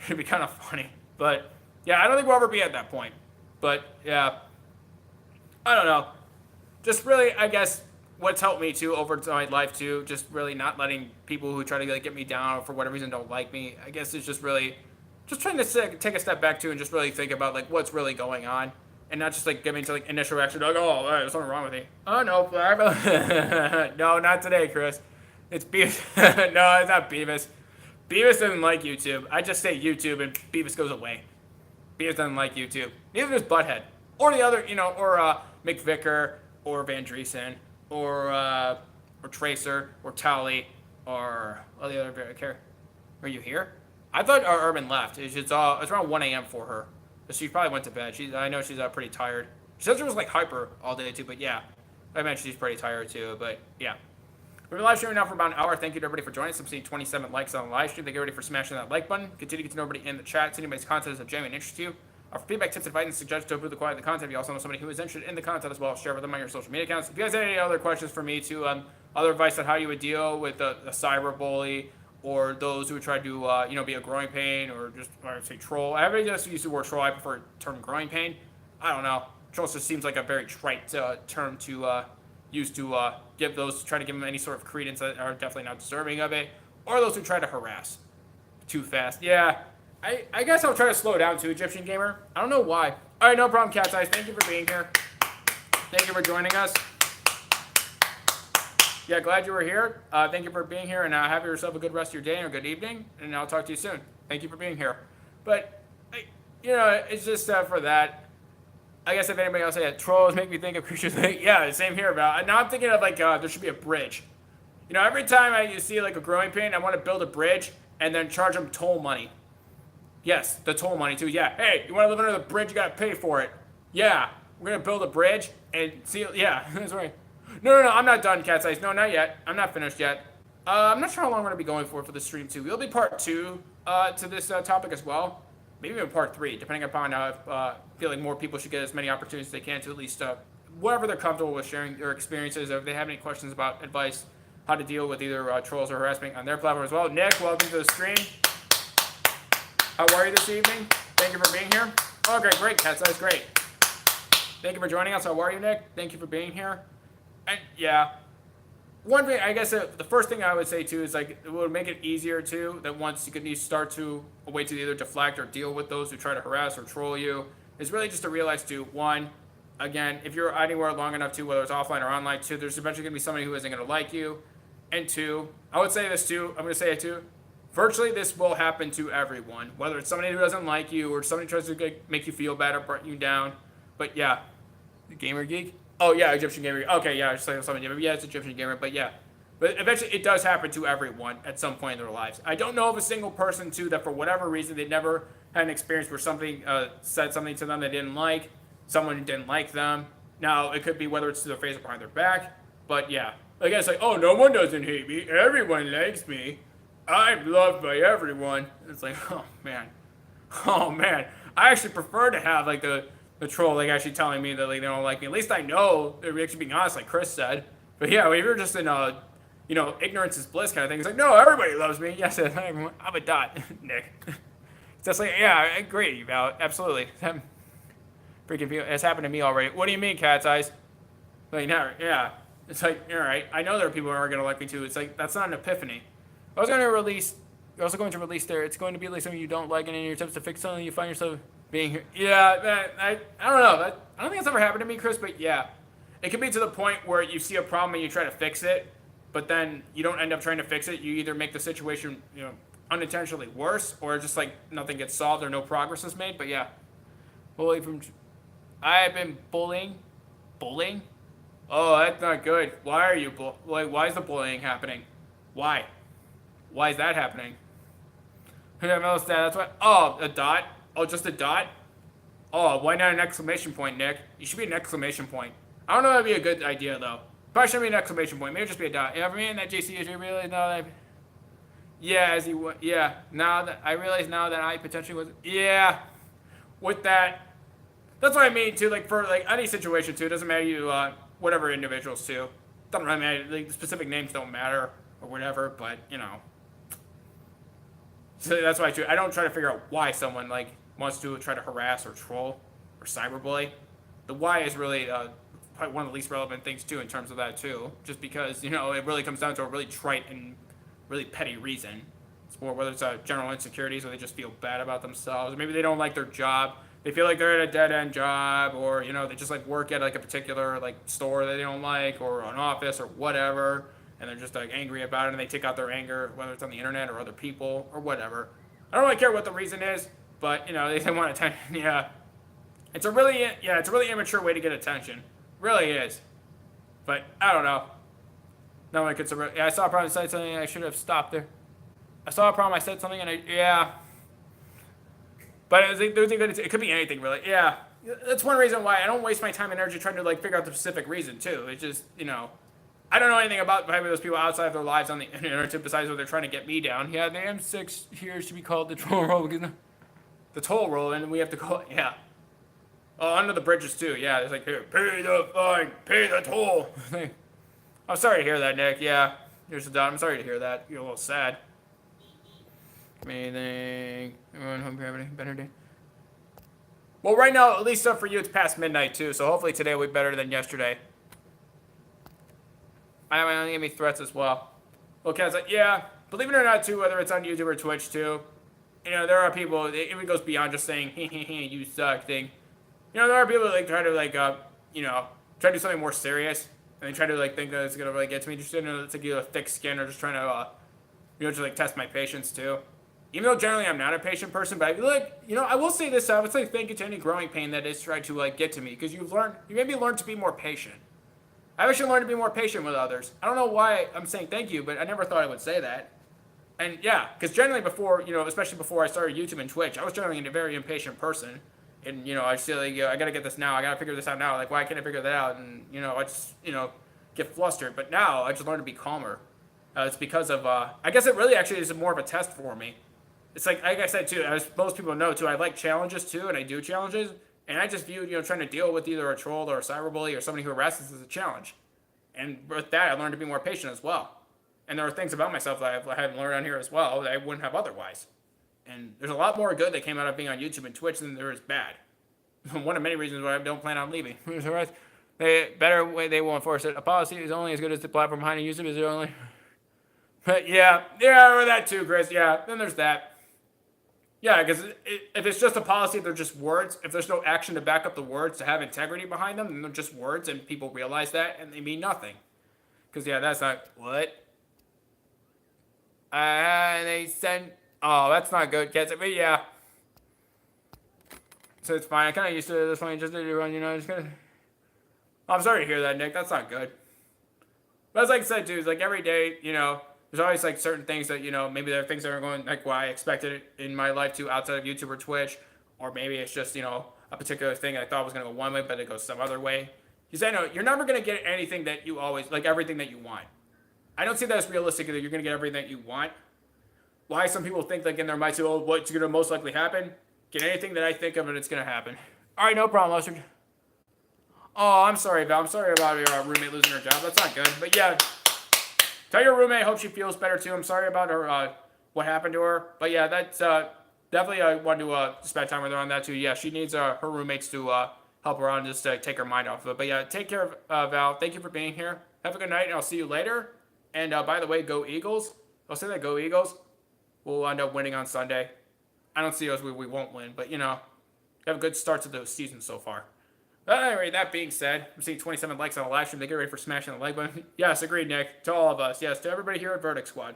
It'd be kind of funny, but yeah, I don't think we'll ever be at that point. But yeah, I don't know. Just really, I guess what's helped me too over my life too, just really not letting people who try to like get me down or for whatever reason don't like me. I guess it's just really. Just trying to take a step back too and just really think about like what's really going on and not just like giving to like initial reaction like, oh, there's something wrong with me. Oh no, no, not today, Chris. It's Beavis. No, it's not Beavis. Beavis doesn't like YouTube. I just say YouTube and Beavis goes away. Beavis doesn't like YouTube. Neither does Butthead or the other, or McVicker or Van Driesen or Tracer or Tally or all the other care. Are you here? I thought our Urban left. It's around 1 a.m. for her. But she probably went to bed. I know she's pretty tired. She said she was like hyper all day too, but yeah. I mentioned she's pretty tired too, but yeah. We've been live streaming now for about an hour. Thank you to everybody for joining us. I'm seeing 27 likes on the live stream. Thank you everybody for smashing that like button. Continue to get to know everybody in the chat. See anybody's content is of genuine interest to you. Our feedback, tips, advice, and suggestions to improve the quality of the content. If you also know somebody who is interested in the content as well, share with them on your social media accounts. If you guys have any other questions for me too, other advice on how you would deal with a cyberbully or those who would try to be a growing pain or just say troll. Everybody just use the word troll. I prefer the term growing pain. I don't know. Troll just seems like a very trite term to use to give those try to give them any sort of credence that are definitely not deserving of it, or those who try to harass too fast. Yeah. I guess I'll try to slow down too, Egyptian Gamer. I don't know why. All right, no problem, Cat's Eyes. Thank you for being here. Thank you for joining us. Yeah, glad you were here. Thank you for being here, and have yourself a good rest of your day or good evening, and I'll talk to you soon. Thank you for being here. But, it's just for that. I guess if anybody else said trolls make me think of creatures like, yeah, same here. About now I'm thinking of there should be a bridge. Every time you see like a growing pain, I want to build a bridge and then charge them toll money. Yes, the toll money too. Yeah. Hey, you want to live under the bridge? You got to pay for it. Yeah. We're going to build a bridge and see. Yeah, that's right. No. I'm not done, Cat's Eyes. No, not yet. I'm not finished yet. I'm not sure how long we're going to be going for the stream too. It'll be part 2 to this topic as well. Maybe even part 3, depending upon how I feel like more people should get as many opportunities as they can to at least whatever they're comfortable with sharing their experiences. Or if they have any questions about advice, how to deal with either trolls or harassment on their platform as well. Nick, welcome to the stream. How are you this evening? Thank you for being here. Okay, great, Cat's Eyes, great. Thank you for joining us. How are you, Nick? Thank you for being here. And yeah, one thing, I guess the first thing I would say too is it would make it easier too that once you could start to a way to either deflect or deal with those who try to harass or troll you is really just to realize too, one, again, if you're anywhere long enough too, whether it's offline or online too, there's eventually going to be somebody who isn't going to like you. And 2, I would say this too, I'm going to say it too, virtually this will happen to everyone, whether it's somebody who doesn't like you or somebody tries to make you feel bad or bring you down. But yeah, the Gamer Geek? Oh yeah, Egyptian Gamer. Okay, yeah, I just saying something different. Yeah, it's Egyptian Gamer, but yeah. But eventually it does happen to everyone at some point in their lives. I don't know of a single person too that for whatever reason they never had an experience where something said something to them they didn't like, someone didn't like them. Now, it could be whether it's to their face or behind their back, but yeah. I guess oh, no one doesn't hate me. Everyone likes me. I'm loved by everyone. It's oh man. I actually prefer to have the troll actually telling me that they don't like me. At least I know they're actually being honest, like Chris said. But yeah, if you're just in ignorance is bliss kind of thing, it's no, everybody loves me. Yes, I'm a dot, Nick. It's just yeah, I agree, Val. Absolutely. Freaking people. It's happened to me already. What do you mean, Cat's Eyes? Yeah. It's all right. I know there are people who are going to like me too. It's that's not an epiphany. You're also going to release there. It's going to be something you don't like, and in your attempts to fix something, you find yourself being here. Yeah, I don't know. I don't think that's ever happened to me, Chris, but yeah. It can be to the point where you see a problem and you try to fix it, but then you don't end up trying to fix it. You either make the situation, unintentionally worse, or just nothing gets solved or no progress is made. But yeah. I've been bullying. Bullying? Oh, that's not good. Why are you why is the bullying happening? Why? Why is that happening? That's what. Oh, a dot? Oh, just a dot? Oh, why not an exclamation point, Nick? You should be an exclamation point. I don't know if that'd be a good idea though. Probably shouldn't be an exclamation point. Maybe just be a dot. Yeah, for me and that JC is really now that now that I realize now that I potentially was with that. That's what I mean too. For any situation too. It doesn't matter you whatever individuals too. Doesn't really matter. The specific names don't matter or whatever. But so that's why I don't try to figure out why someone wants to try to harass or troll or cyberbully. The why is really probably one of the least relevant things too in terms of that too. Just because it really comes down to a really trite and really petty reason. It's more whether it's general insecurities or they just feel bad about themselves, or maybe they don't like their job. They feel like they're at a dead-end job, or they just work at a particular store that they don't like, or an office or whatever, and they're just angry about it, and they take out their anger whether it's on the internet or other people or whatever. I don't really care what the reason is, but they want attention. Yeah, it's a really immature way to get attention. Really is. But I don't know. No one could. I saw a problem. I said something. I should have stopped there. I saw a problem. I said something, and But it could be anything, really. Yeah, that's one reason why I don't waste my time and energy trying to figure out the specific reason too. It's just I don't know anything about maybe those people outside of their lives on the internet besides what they're trying to get me down. Yeah, the M6 here should be called the toll roll because the toll roll, and we have to call it, yeah. Oh, under the bridges too. Yeah, it's like, here, pay the fine, pay the toll. I'm sorry to hear that, Nick. Yeah, here's the dot. I'm sorry to hear that. You're a little sad. Amazing. Everyone, hope you're having a better day. Well, right now, at least for you, it's past midnight too. So hopefully today will be better than yesterday. I don't get me threats as well. Okay, I was like, yeah, believe it or not, too, whether it's on YouTube or Twitch too, there are people. It even goes beyond just saying, "Hey, you suck" thing. There are people that try to try to do something more serious, and they try to think that it's gonna really get to me. Just it's like a thick skin, or just trying to just test my patience too. Even though generally I'm not a patient person, but I will say this: I would say thank you to any growing pain that is trying to get to me, because you made me learn to be more patient. I've actually learned to be more patient with others. I don't know why I'm saying thank you, but I never thought I would say that. And yeah, because generally before, especially before I started YouTube and Twitch, I was generally a very impatient person. And, I just feel like, I gotta get this now. I gotta figure this out now. Like, why can't I figure that out? And, I just, get flustered. But now I just learned to be calmer. It's because of, I guess it really actually is more of a test for me. It's like I said too, as most people know too, I like challenges too, and I do challenges. And I just view, trying to deal with either a troll or a cyberbully or somebody who harasses as a challenge. And with that, I learned to be more patient as well. And there are things about myself that I hadn't learned on here as well that I wouldn't have otherwise. And there's a lot more good that came out of being on YouTube and Twitch than there is bad. One of many reasons why I don't plan on leaving. Better way they will enforce it. A policy is only as good as the platform behind it. YouTube is the only. But yeah, with that too, Chris. Yeah, then there's that. Yeah, because if it's just a policy, they're just words. If there's no action to back up the words, to have integrity behind them, then they're just words, and people realize that, and they mean nothing. Because, yeah, that's not... What? They send... Oh, that's not good, kids. But, yeah. So it's fine. I kind of used to this one. Just to run, just gonna... I'm sorry to hear that, Nick. That's not good. But as I said, too, it's every day, there's always certain things that, maybe there are things that are going what I expected it in my life to outside of YouTube or Twitch. Or maybe it's just, a particular thing I thought was going to go one way, but it goes some other way. You say, no, you're never going to get anything that you always, everything that you want. I don't see that as realistic that you're going to get everything that you want. Why some people think in their mind, oh, what's going to most likely happen? Get anything that I think of and it's going to happen. All right, no problem, Lester. Oh, I'm sorry, Val. I'm sorry about your roommate losing her job. That's not good. But yeah, tell your roommate. Hope she feels better too. I'm sorry about her. What happened to her. But yeah, that's definitely I want to spend time with her on that too. Yeah, she needs her roommates to help her on just to take her mind off of it. But yeah, take care of Val. Thank you for being here. Have a good night, and I'll see you later. And by the way, go Eagles. I'll say that, go Eagles. We'll end up winning on Sunday. I don't see us. We won't win, but have a good start to the season so far. But anyway, that being said, I'm seeing 27 likes on the live stream. They get ready for smashing the like button. Yes, agreed, Nick. To all of us. Yes, to everybody here at Verdict Squad.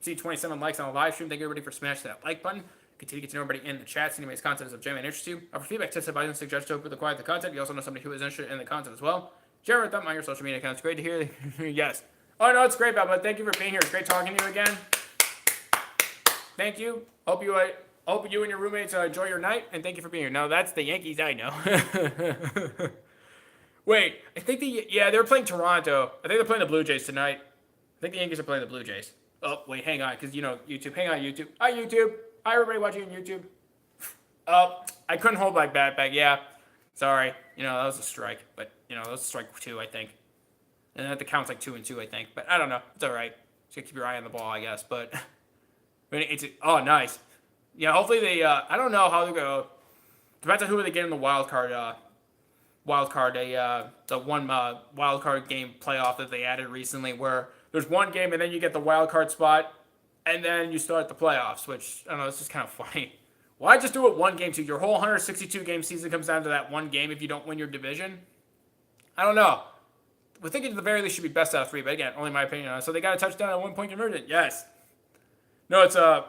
See 27 likes on the live stream. They get ready for smashing that like button. Continue to get to know everybody in the chat. See anybody's content is of genuine interest to you. For feedback, tips, advice, and suggestions to improve the quality of the content. You also know somebody who is interested in the content as well. Share with them on your social media accounts. Great to hear. Yes. Oh, no, it's great, Bob, but thank you for being here. It's great talking to you again. Thank you. Hope you and your roommates enjoy your night, and thank you for being here. No, that's the Yankees, I know. Wait, I think they're playing Toronto. I think they're playing the Blue Jays tonight. I think the Yankees are playing the Blue Jays. Oh, wait, hang on, because, YouTube. Hang on, YouTube. Hi, YouTube. Hi, everybody watching on YouTube. Oh, I couldn't hold my bat back. Yeah, sorry. That was a strike, but, that was strike 2, I think. And then the count's 2-2, I think. But I don't know. It's all right. Just gotta keep your eye on the ball, I guess. But oh, nice. Yeah, hopefully they. I don't know how they go. Depends on who they get in the wild card. The one wild card game playoff that they added recently, where there's one game and then you get the wild card spot, and then you start the playoffs. Which I don't know. This is kind of funny. Why just do it one game too? Your whole 162 game season comes down to that one game if you don't win your division. I don't know. We're thinking at the very least should be best out of 3, but again, only my opinion. So they got a touchdown and 1 point conversion. Yes. No, it's well,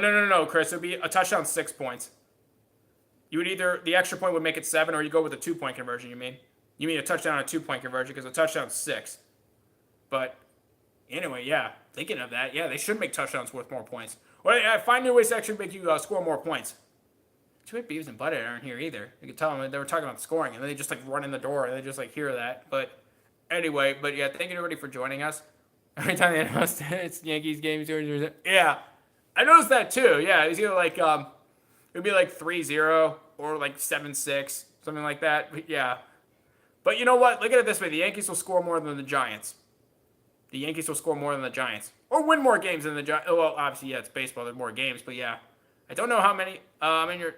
no, Chris. It would be a touchdown, 6 points. You would either the extra point would make it 7, or you go with a 2 point conversion. You mean a touchdown and a 2 point conversion because a touchdown's 6. But anyway, yeah. Thinking of that, yeah, they should make touchdowns worth more points. Well, find new ways to actually make you score more points. Too many Beavis and Butthead aren't here either. You could tell them they were talking about scoring, and then they just run in the door and they just hear that. But Anyway, but yeah, thank you everybody for joining us. Every time they announce it's Yankees game, yeah, I noticed that too. Yeah, it's either like it'd be like 3-0 or like 7-6, something like that. But yeah, but you know what? Look at it this way: the Yankees will score more than the Giants. The Yankees will score more than the Giants, or win more games than the Giants. Oh, well, obviously, yeah, it's baseball. There's more games, but yeah, I don't know how many. I'm in your.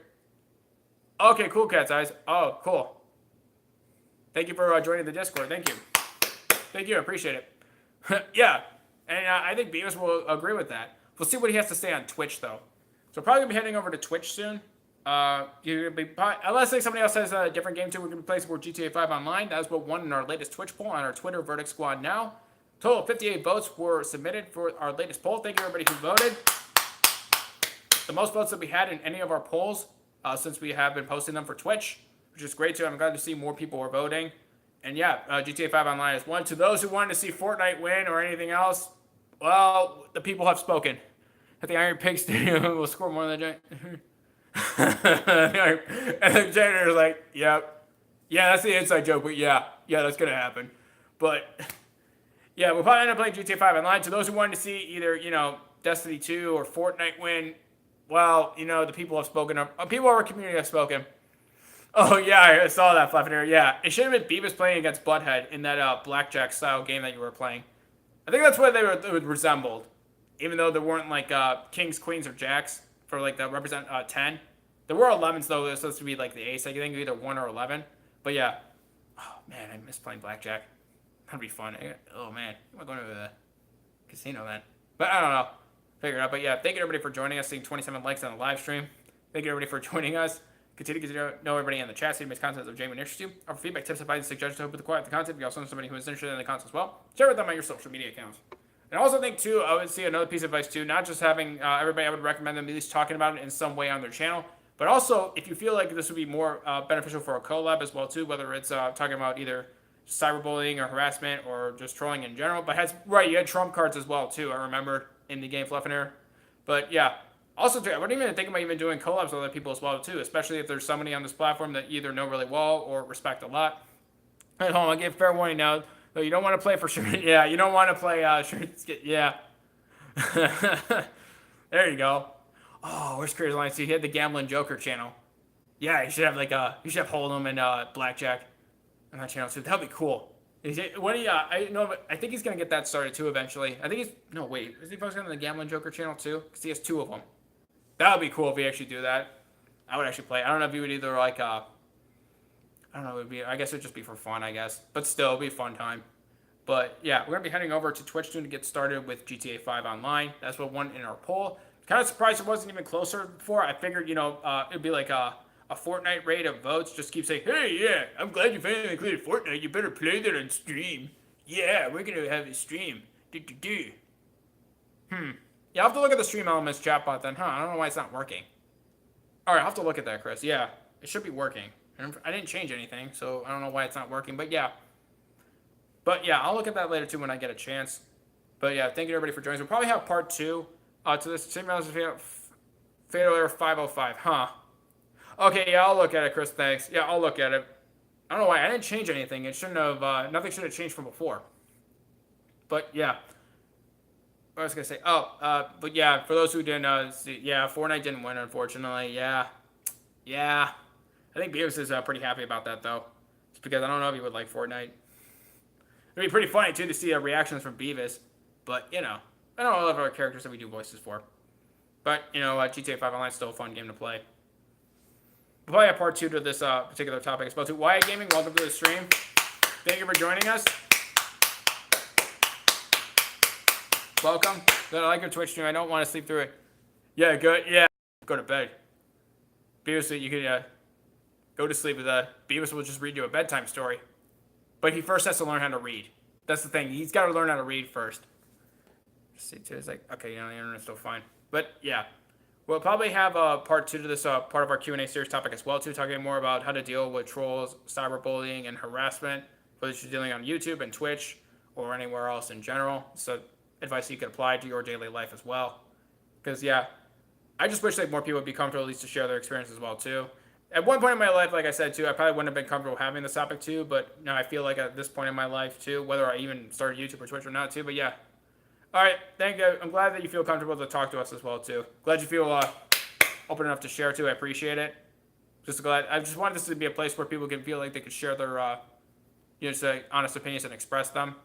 Okay, cool, Cat's Eyes. Oh, cool. Thank you for joining the Discord. Thank you. Thank you. I appreciate it. Yeah, and I think Beavis will agree with that. We'll see what he has to say on Twitch, though. So probably gonna be heading over to Twitch soon. You're gonna be unless like somebody else has a different game too. We're gonna play some more GTA 5 online. That was what won in our latest Twitch poll on our Twitter VerdictSquadNow. Total of 58 votes were submitted for our latest poll. Thank you everybody who voted. The most votes that we had in any of our polls since we have been posting them for Twitch, which is great too. I'm glad to see more people are voting. And yeah, GTA 5 Online is one. To those who wanted to see Fortnite win or anything else, well, the people have spoken. At the Iron Pig Stadium will score more than the Giant. And the janitor's like, yep. Yeah, that's the inside joke, but yeah, that's going to happen. But yeah, we'll probably end up playing GTA 5 Online. To those who wanted to see either, Destiny 2 or Fortnite win, well, the people have spoken. People of our community have spoken. Oh, yeah, I saw that, Fluffier. Yeah, it should have been Beavis playing against Butthead in that blackjack-style game that you were playing. I think that's what they resembled. Even though there weren't, like, kings, queens, or jacks for, like, that represent 10. There were 11s, though. They're supposed to be, like, the ace. I think either 1 or 11. But, yeah. Oh, man, I miss playing blackjack. That'd be fun. Oh, man. I'm going to the casino, then. But, I don't know. Figure it out. But, yeah, thank you, everybody, for joining us. Seeing 27 likes on the live stream. Thank you, everybody, for joining us. Continue to know everybody in the chat. See if content of Jamie interests you. Offer feedback, tips, advice, suggestions to help with the quality of the content. If you also know somebody who is interested in the content as well, share with them on your social media accounts. And I also think, too, I would see another piece of advice, too, not just having everybody, I would recommend them at least talking about it in some way on their channel, but also if you feel like this would be more beneficial for a collab as well, too, whether it's talking about either cyberbullying or harassment or just trolling in general. But you had trump cards as well, too, I remember, in the game Fluffier. But, yeah. Also, too, I wouldn't even think about even doing collabs with other people as well, too, especially if there's somebody on this platform that you either know really well or respect a lot. And hold on, I'll give fair warning now. Though you don't want to play for sure. Yeah, you don't want to play yeah. There you go. Oh, where's Crazy Lion? See, he had the Gambling Joker channel. Yeah, you should have you should have Hold'em and Blackjack on that channel too. That'd be cool. I think he's gonna get that started too eventually. I think is he posting on the Gambling Joker channel too? Because he has 2 of them. That would be cool if we actually do that. I would actually play. I don't know if you would either I don't know. I guess it'd just be for fun. I guess, but still, it'd be a fun time. But yeah, we're gonna be heading over to Twitch soon to get started with GTA 5 Online. That's what won in our poll. Kind of surprised it wasn't even closer before. I figured it'd be like a Fortnite rate of votes. Just keep saying, hey, yeah, I'm glad you finally included Fortnite. You better play that on stream. Yeah, we're gonna have a stream. Yeah, I'll have to look at the stream elements chatbot then. I don't know why it's not working. All right, I'll have to look at that, Chris. Yeah, it should be working. I didn't change anything, so I don't know why it's not working. But yeah, I'll look at that later too when I get a chance. But yeah, thank you everybody for joining us. We'll probably have part 2 to this Fatal Error 505. Okay, yeah, I'll look at it, Chris. Thanks. Yeah, I'll look at it. I don't know why I didn't change anything. It shouldn't have. Nothing should have changed from before. But yeah. What was I gonna say? But yeah, for those who didn't Fortnite didn't win, unfortunately. Yeah. I think Beavis is pretty happy about that though, just because I don't know if he would like Fortnite. It'd be pretty funny too to see reactions from Beavis, but I don't know all of our characters that we do voices for. But GTA 5 Online is still a fun game to play. We'll probably have part 2 to this particular topic as well too. Wyatt Gaming, welcome to the stream. Thank you for joining us. Welcome. I like your Twitch stream. I don't want to sleep through it. Yeah, good. Yeah. Go to bed. Beavis, you can go to sleep with Beavis will just read you a bedtime story. But he first has to learn how to read. That's the thing. He's got to learn how to read first. It's like, okay, the internet's still fine. But yeah. We'll probably have part 2 to this part of our Q&A series topic as well too, talking more about how to deal with trolls, cyberbullying, and harassment, whether you're dealing on YouTube and Twitch or anywhere else in general. So advice you could apply to your daily life as well. Because, yeah, I just wish more people would be comfortable at least to share their experience as well, too. at one point in my life, like I said too, I probably wouldn't have been comfortable having this topic too, but now I feel like at this point in my life too, whether I even started YouTube or Twitch or not too, but yeah. All right, thank you. I'm glad that you feel comfortable to talk to us as well too. Glad you feel open enough to share too. I appreciate it. Just glad. I just wanted this to be a place where people can feel like they could share their, say honest opinions and express them.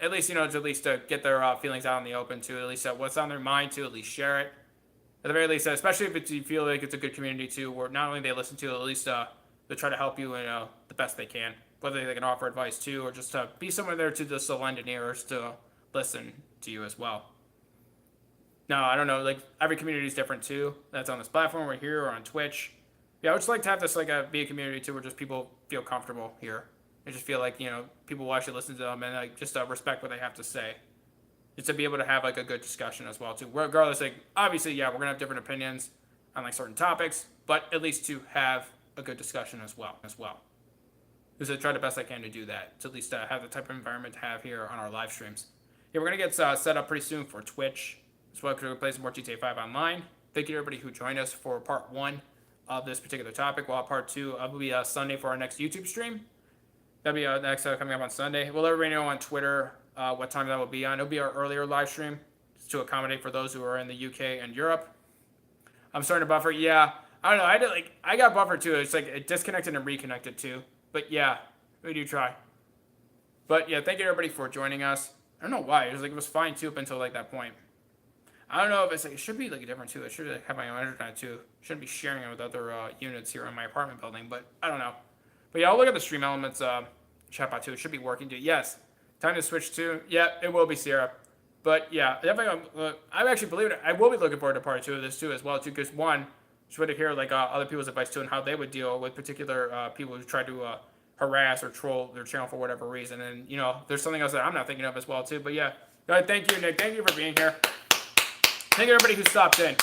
At least, to at least to get their feelings out in the open too. At least what's on their mind to at least share it. At the very least, especially if you feel like it's a good community too, where not only they listen to, at least they try to help you the best they can. Whether they can offer advice too, or just be someone there to just lend an ear to listen to you as well. Now, I don't know, like every community is different too. That's on this platform or here or on Twitch. Yeah, I would just like to have this be a community too, where just people feel comfortable here. I just feel like people will actually listen to them and just respect what they have to say. Just to be able to have a good discussion as well too. Regardless, obviously, yeah, we're gonna have different opinions on certain topics, but at least to have a good discussion as well. Because I try the best I can to do that. To at least have the type of environment to have here on our live streams. Yeah, we're gonna get set up pretty soon for Twitch as well, because we're gonna play some more GTA 5 online. Thank you to everybody who joined us for part 1 of this particular topic. While part 2 will be Sunday for our next YouTube stream. That'll be next coming up on Sunday. We'll let everybody know on Twitter what time that will be on. It'll be our earlier live stream to accommodate for those who are in the UK and Europe. I'm starting to buffer. Yeah, I don't know. I got buffered too. It's it disconnected and reconnected too. But yeah, we do try. But yeah, thank you everybody for joining us. I don't know why. It was fine too up until that point. I don't know if it should be different too. I should have my own internet too. Shouldn't be sharing it with other units here in my apartment building. But I don't know. But yeah, I'll look at the stream elements chatbot too. It should be working too. Yes. Time to switch to. Yeah, it will be Sierra. But yeah, definitely. I actually believe it. I will be looking forward to part 2 of this too as well too. Because one, just want to hear other people's advice too and how they would deal with particular people who try to harass or troll their channel for whatever reason. And there's something else that I'm not thinking of as well too. But yeah, thank you, Nick. Thank you for being here. Thank you everybody who stopped in.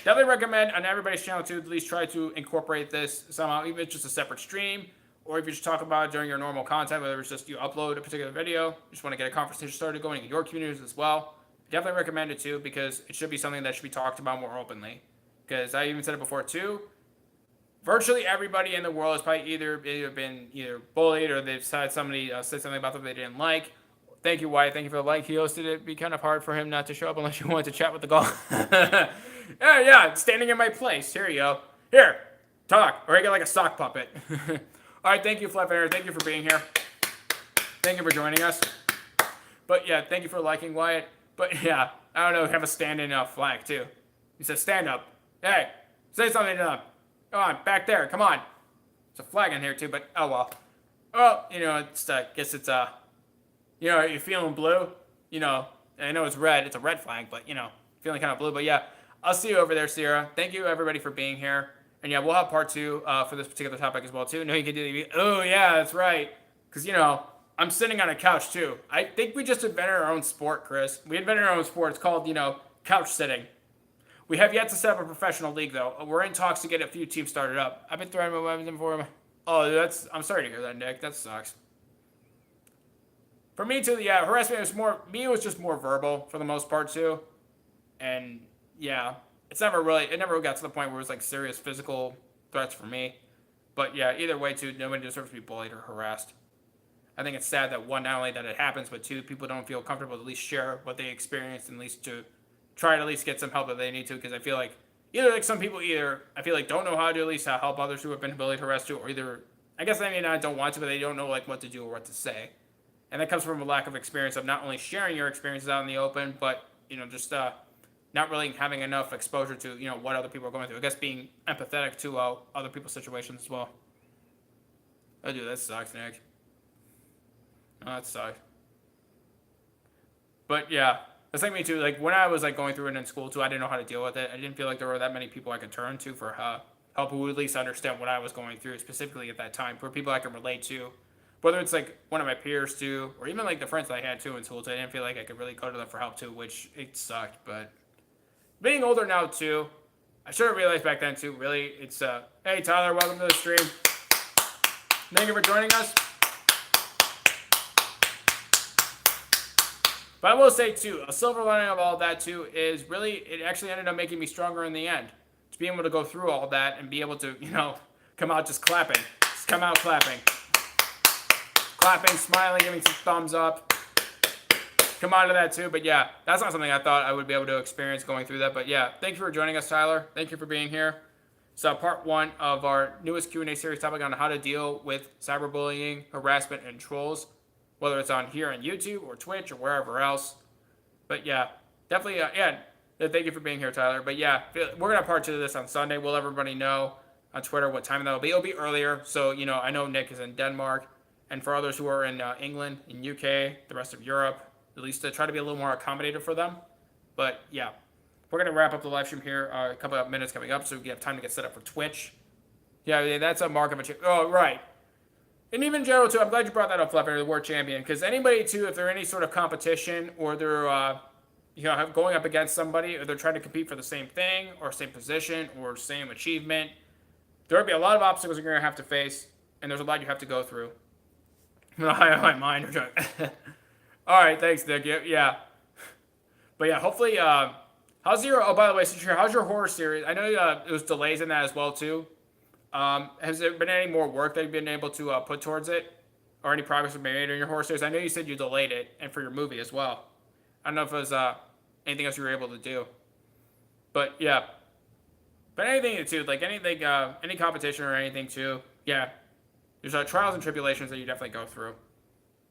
Definitely recommend on everybody's channel to at least try to incorporate this somehow, even if it's just a separate stream, or if you just talk about it during your normal content, whether it's just you upload a particular video, you just want to get a conversation started going in your communities as well. Definitely recommend it too, because it should be something that should be talked about more openly. Because I even said it before too, virtually everybody in the world has probably either been bullied or they've had somebody say something about them they didn't like. Thank you, Wyatt. Thank you for the like. He hosted it. It'd be kind of hard for him not to show up unless you wanted to chat with the guy. yeah, standing in my place. Here you go. Here, talk. Or I get like a sock puppet. All right, thank you, Flatfire. Thank you for being here. Thank you for joining us. But yeah, thank you for liking, Wyatt. But yeah, I don't know, have a standing flag too. He says, stand up. Hey, say something to them. Come on, back there. Come on. There's a flag in here too, but oh well. Well, it's guess it's you're feeling blue. I know it's red. It's a red flag, but feeling kind of blue. But yeah, I'll see you over there, Sierra. Thank you everybody for being here. And yeah, we'll have part 2 for this particular topic as well too. No, you can do the. Oh yeah, that's right. Because I'm sitting on a couch too. I think we just invented our own sport, Chris. We invented our own sport. It's called couch sitting. We have yet to set up a professional league though. We're in talks to get a few teams started up. I've been throwing my weapons in for him. Oh, I'm sorry to hear that, Nick. That sucks. For me too, yeah, harassment was it was just more verbal for the most part too. And yeah, it never got to the point where it was serious physical threats for me. But yeah, either way too, nobody deserves to be bullied or harassed. I think it's sad that one, not only that it happens, but two, people don't feel comfortable to at least share what they experienced and at least to try to at least get some help that they need to, because I feel like some people don't know how to at least help others who have been bullied, harassed too, or I don't want to, but they don't know what to do or what to say. And that comes from a lack of experience of not only sharing your experiences out in the open, but, just not really having enough exposure to, what other people are going through. I guess being empathetic to other people's situations as well. Oh, dude, that sucks, Nick. Oh, that sucks. But, yeah, that's like me, too. When I was, going through it in school, too, I didn't know how to deal with it. I didn't feel like there were that many people I could turn to for help who would at least understand what I was going through, specifically at that time, for people I can relate to. Whether it's one of my peers too, or even the friends that I had too in school, so I didn't feel like I could really go to them for help too, which it sucked. But being older now too, I should have realized back then too. Really, it's hey Tyler, welcome to the stream. Thank you for joining us. But I will say too, a silver lining of all that too is really it actually ended up making me stronger in the end. just being able to go through all that and be able to, come out just clapping. Just come out clapping. Clapping, smiling, giving some thumbs up. Come out of that too. But yeah, that's not something I thought I would be able to experience going through that. But yeah, thank you for joining us, Tyler. Thank you for being here. So part 1 of our newest Q&A series topic on how to deal with cyberbullying, harassment, and trolls, whether it's on here on YouTube or Twitch or wherever else. But yeah, definitely, thank you for being here, Tyler. But yeah, we're going to have part 2 of this on Sunday. We'll let everybody know on Twitter what time that'll be. It'll be earlier. So, I know Nick is in Denmark. And for others who are in England, in UK, the rest of Europe, at least to try to be a little more accommodative for them. But yeah. We're going to wrap up the live stream here a couple of minutes coming up so we have time to get set up for Twitch. Yeah, that's a mark of a champion. Oh, right. And even in general, too, I'm glad you brought that up, Flapper, the word champion. Because anybody, too, if they're in any sort of competition or they're, going up against somebody or they're trying to compete for the same thing or same position or same achievement, there will be a lot of obstacles you're going to have to face, and there's a lot you have to go through. My mind. All right, thanks, Nick. Yeah. But yeah, hopefully... how's your horror series? I know it was delays in that as well, too. Has there been any more work that you've been able to put towards it? Or any progress been made in your horror series? I know you said you delayed it, and for your movie as well. I don't know if it was anything else you were able to do. But, yeah. But anything, too, like anything, any competition or anything, too, yeah. There's trials and tribulations that you definitely go through.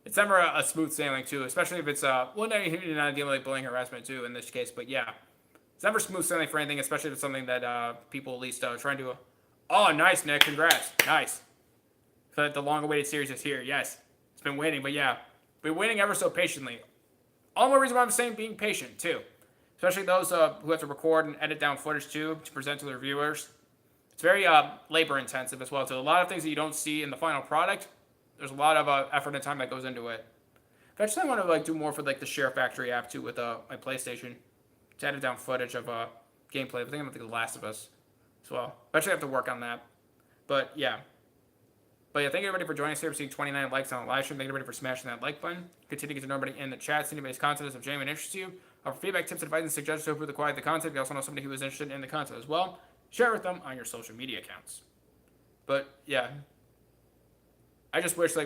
It's never a smooth sailing, too, especially if it's, not dealing with like bullying harassment, too, in this case, but yeah. It's never smooth sailing for anything, especially if it's something that people at least try and do. Oh, nice, Nick. Congrats. Nice. So the long-awaited series is here. Yes. It's been waiting, but yeah. Been waiting ever so patiently. All the more reason why I'm saying being patient, too. Especially those who have to record and edit down footage, too, to present to their viewers. It's very labor-intensive as well, too. A lot of things that you don't see in the final product, there's a lot of effort and time that goes into it. I just want to do more for the Share Factory app, too, with my PlayStation. To edit down footage of gameplay. I think I'm going to The Last of Us as well. I actually have to work on that. But yeah, thank you everybody for joining us here. We're seeing 29 likes on the live stream. Thank you everybody for smashing that like button. Continue to get to know everybody in the chat. See anybody's content is of genuine interest to you. For feedback, tips, advice, and suggestions to improve the quality of the content. You also know somebody who is interested in the content as well. Share it with them on your social media accounts. But yeah, I just wish I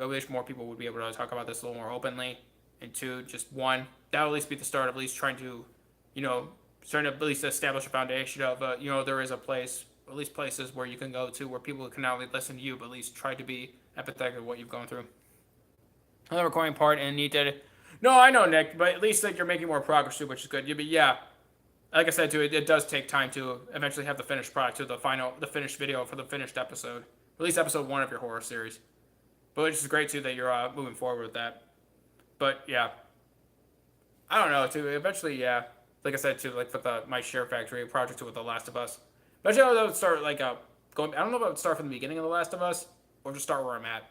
wish more people would be able to talk about this a little more openly. And 2, just 1, that would at least be the start of at least trying to, starting to at least establish a foundation of, there is a place, at least places where you can go to where people can not only listen to you, but at least try to be empathetic of what you've gone through. Another recording part and need to, no, I know, Nick, but at least you're making more progress too, which is good. But yeah, like I said too, it does take time to eventually have the finished product, to the finished video for the finished episode, at least episode 1 of your horror series. But which is great too that you're moving forward with that. But yeah, I don't know too. Eventually, yeah, like I said too, with my Share Factory project too with The Last of Us. Eventually, I would start going. I don't know if I would start from the beginning of The Last of Us or just start where I'm at.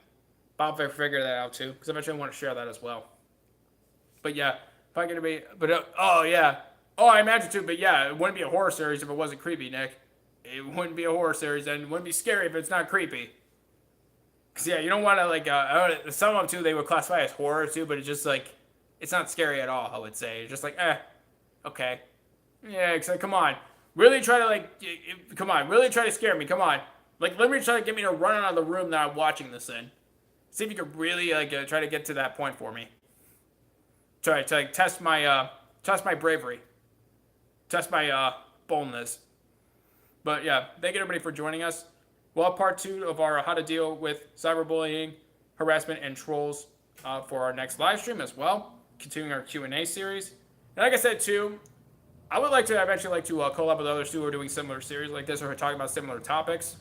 But I'll figure that out too, because eventually I want to share that as well. But yeah, if I'm gonna be, I imagine too. But yeah, it wouldn't be a horror series if it wasn't creepy, Nick. It wouldn't be a horror series, and it wouldn't be scary if it's not creepy. Cause yeah, you don't want to some of them too. They would classify as horror too, but it's just it's not scary at all. I would say it's just okay, yeah. It's come on, really try to really try to scare me. Come on, let me try to get me to run out of the room that I'm watching this in. See if you could really try to get to that point for me. Try to test my bravery, test my boldness. But yeah, thank you everybody for joining us. We'll have part 2 of our how to deal with cyberbullying, harassment, and trolls for our next live stream as well. Continuing our Q&A series. And like I said too, I would eventually collab with others too who are doing similar series like this or talking about similar topics.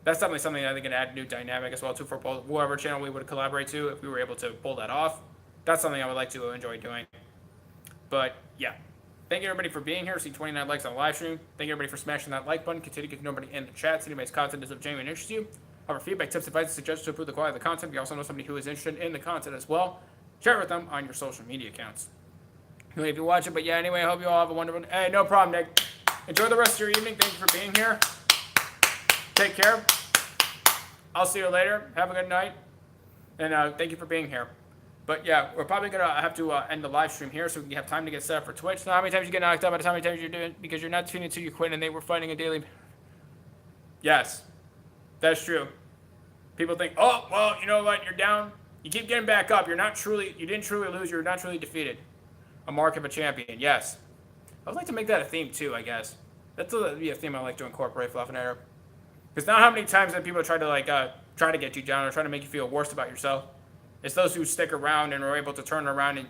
That's definitely something I think can add new dynamic as well too for both whoever channel we would collaborate to if we were able to pull that off. That's something I would like to enjoy doing. But yeah. Thank you everybody for being here. See 29 likes on the live stream. Thank you everybody for smashing that like button. Continue to get nobody in the chat. See anybody's content is of genuine interest to you. However, feedback, tips, advice, and suggestions to improve the quality of the content. You also know somebody who is interested in the content as well. Share it with them on your social media accounts. If you watch it, but yeah, anyway, I hope you all have a wonderful day. Hey, no problem, Nick. Enjoy the rest of your evening. Thank you for being here. Take care. I'll see you later. Have a good night. And thank you for being here. But yeah, we're probably gonna have to end the live stream here so we can have time to get set up for Twitch. So how many times you get knocked out by the time you're doing because you're not tuning until you quit and they were fighting a daily. Yes, that's true. People think, oh well, you know what? You're down. You keep getting back up. You didn't truly lose. You're not truly defeated. A mark of a champion. Yes. I would like to make that a theme too. I guess that's be a theme I like to incorporate, Fluffinator. Because not how many times that people try to get you down or try to make you feel worse about yourself. It's those who stick around and are able to turn around and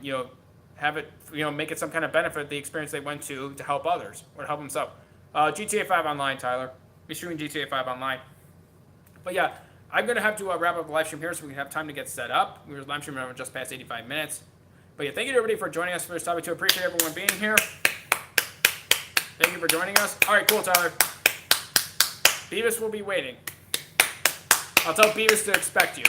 have it make it some kind of benefit the experience they went to help others or to help themselves. GTA 5 Online, Tyler. Be streaming GTA 5 Online. But yeah, I'm gonna have to wrap up the live stream here so we can have time to get set up. We were live streaming just past 85 minutes. But yeah, thank you to everybody for joining us for this topic too. Appreciate everyone being here. Thank you for joining us. All right, cool, Tyler. Beavis will be waiting. I'll tell Beavis to expect you.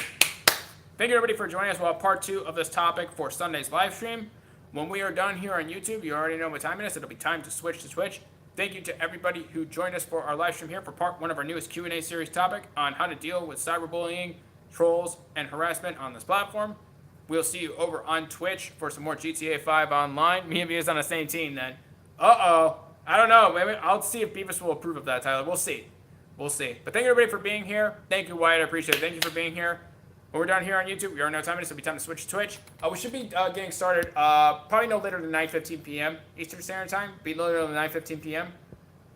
Thank you everybody for joining us. We'll have part 2 of this topic for Sunday's live stream. When we are done here on YouTube, you already know what time it is. It'll be time to switch to Twitch. Thank you to everybody who joined us for our live stream here for part 1 of our newest Q&A series topic on how to deal with cyberbullying, trolls, and harassment on this platform. We'll see you over on Twitch for some more GTA 5 Online. Me and Beavis on the same team then. Uh-oh. I don't know. Maybe I'll see if Beavis will approve of that, Tyler. We'll see. We'll see. But thank you everybody for being here. Thank you, Wyatt. I appreciate it. Thank you for being here. When we're done here on YouTube, we are now time it is. It'll be time to switch to Twitch. We should be getting started probably no later than 9:15 p.m. Eastern Standard Time. Be no later than 9:15 p.m.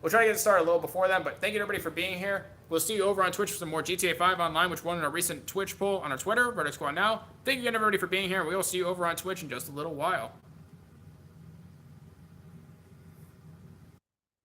We'll try to get started a little before then, but thank you everybody for being here. We'll see you over on Twitch for some more GTA 5 Online, which won in a recent Twitch poll on our Twitter, VerdictSquadNow. Thank you again everybody for being here, and we will see you over on Twitch in just a little while.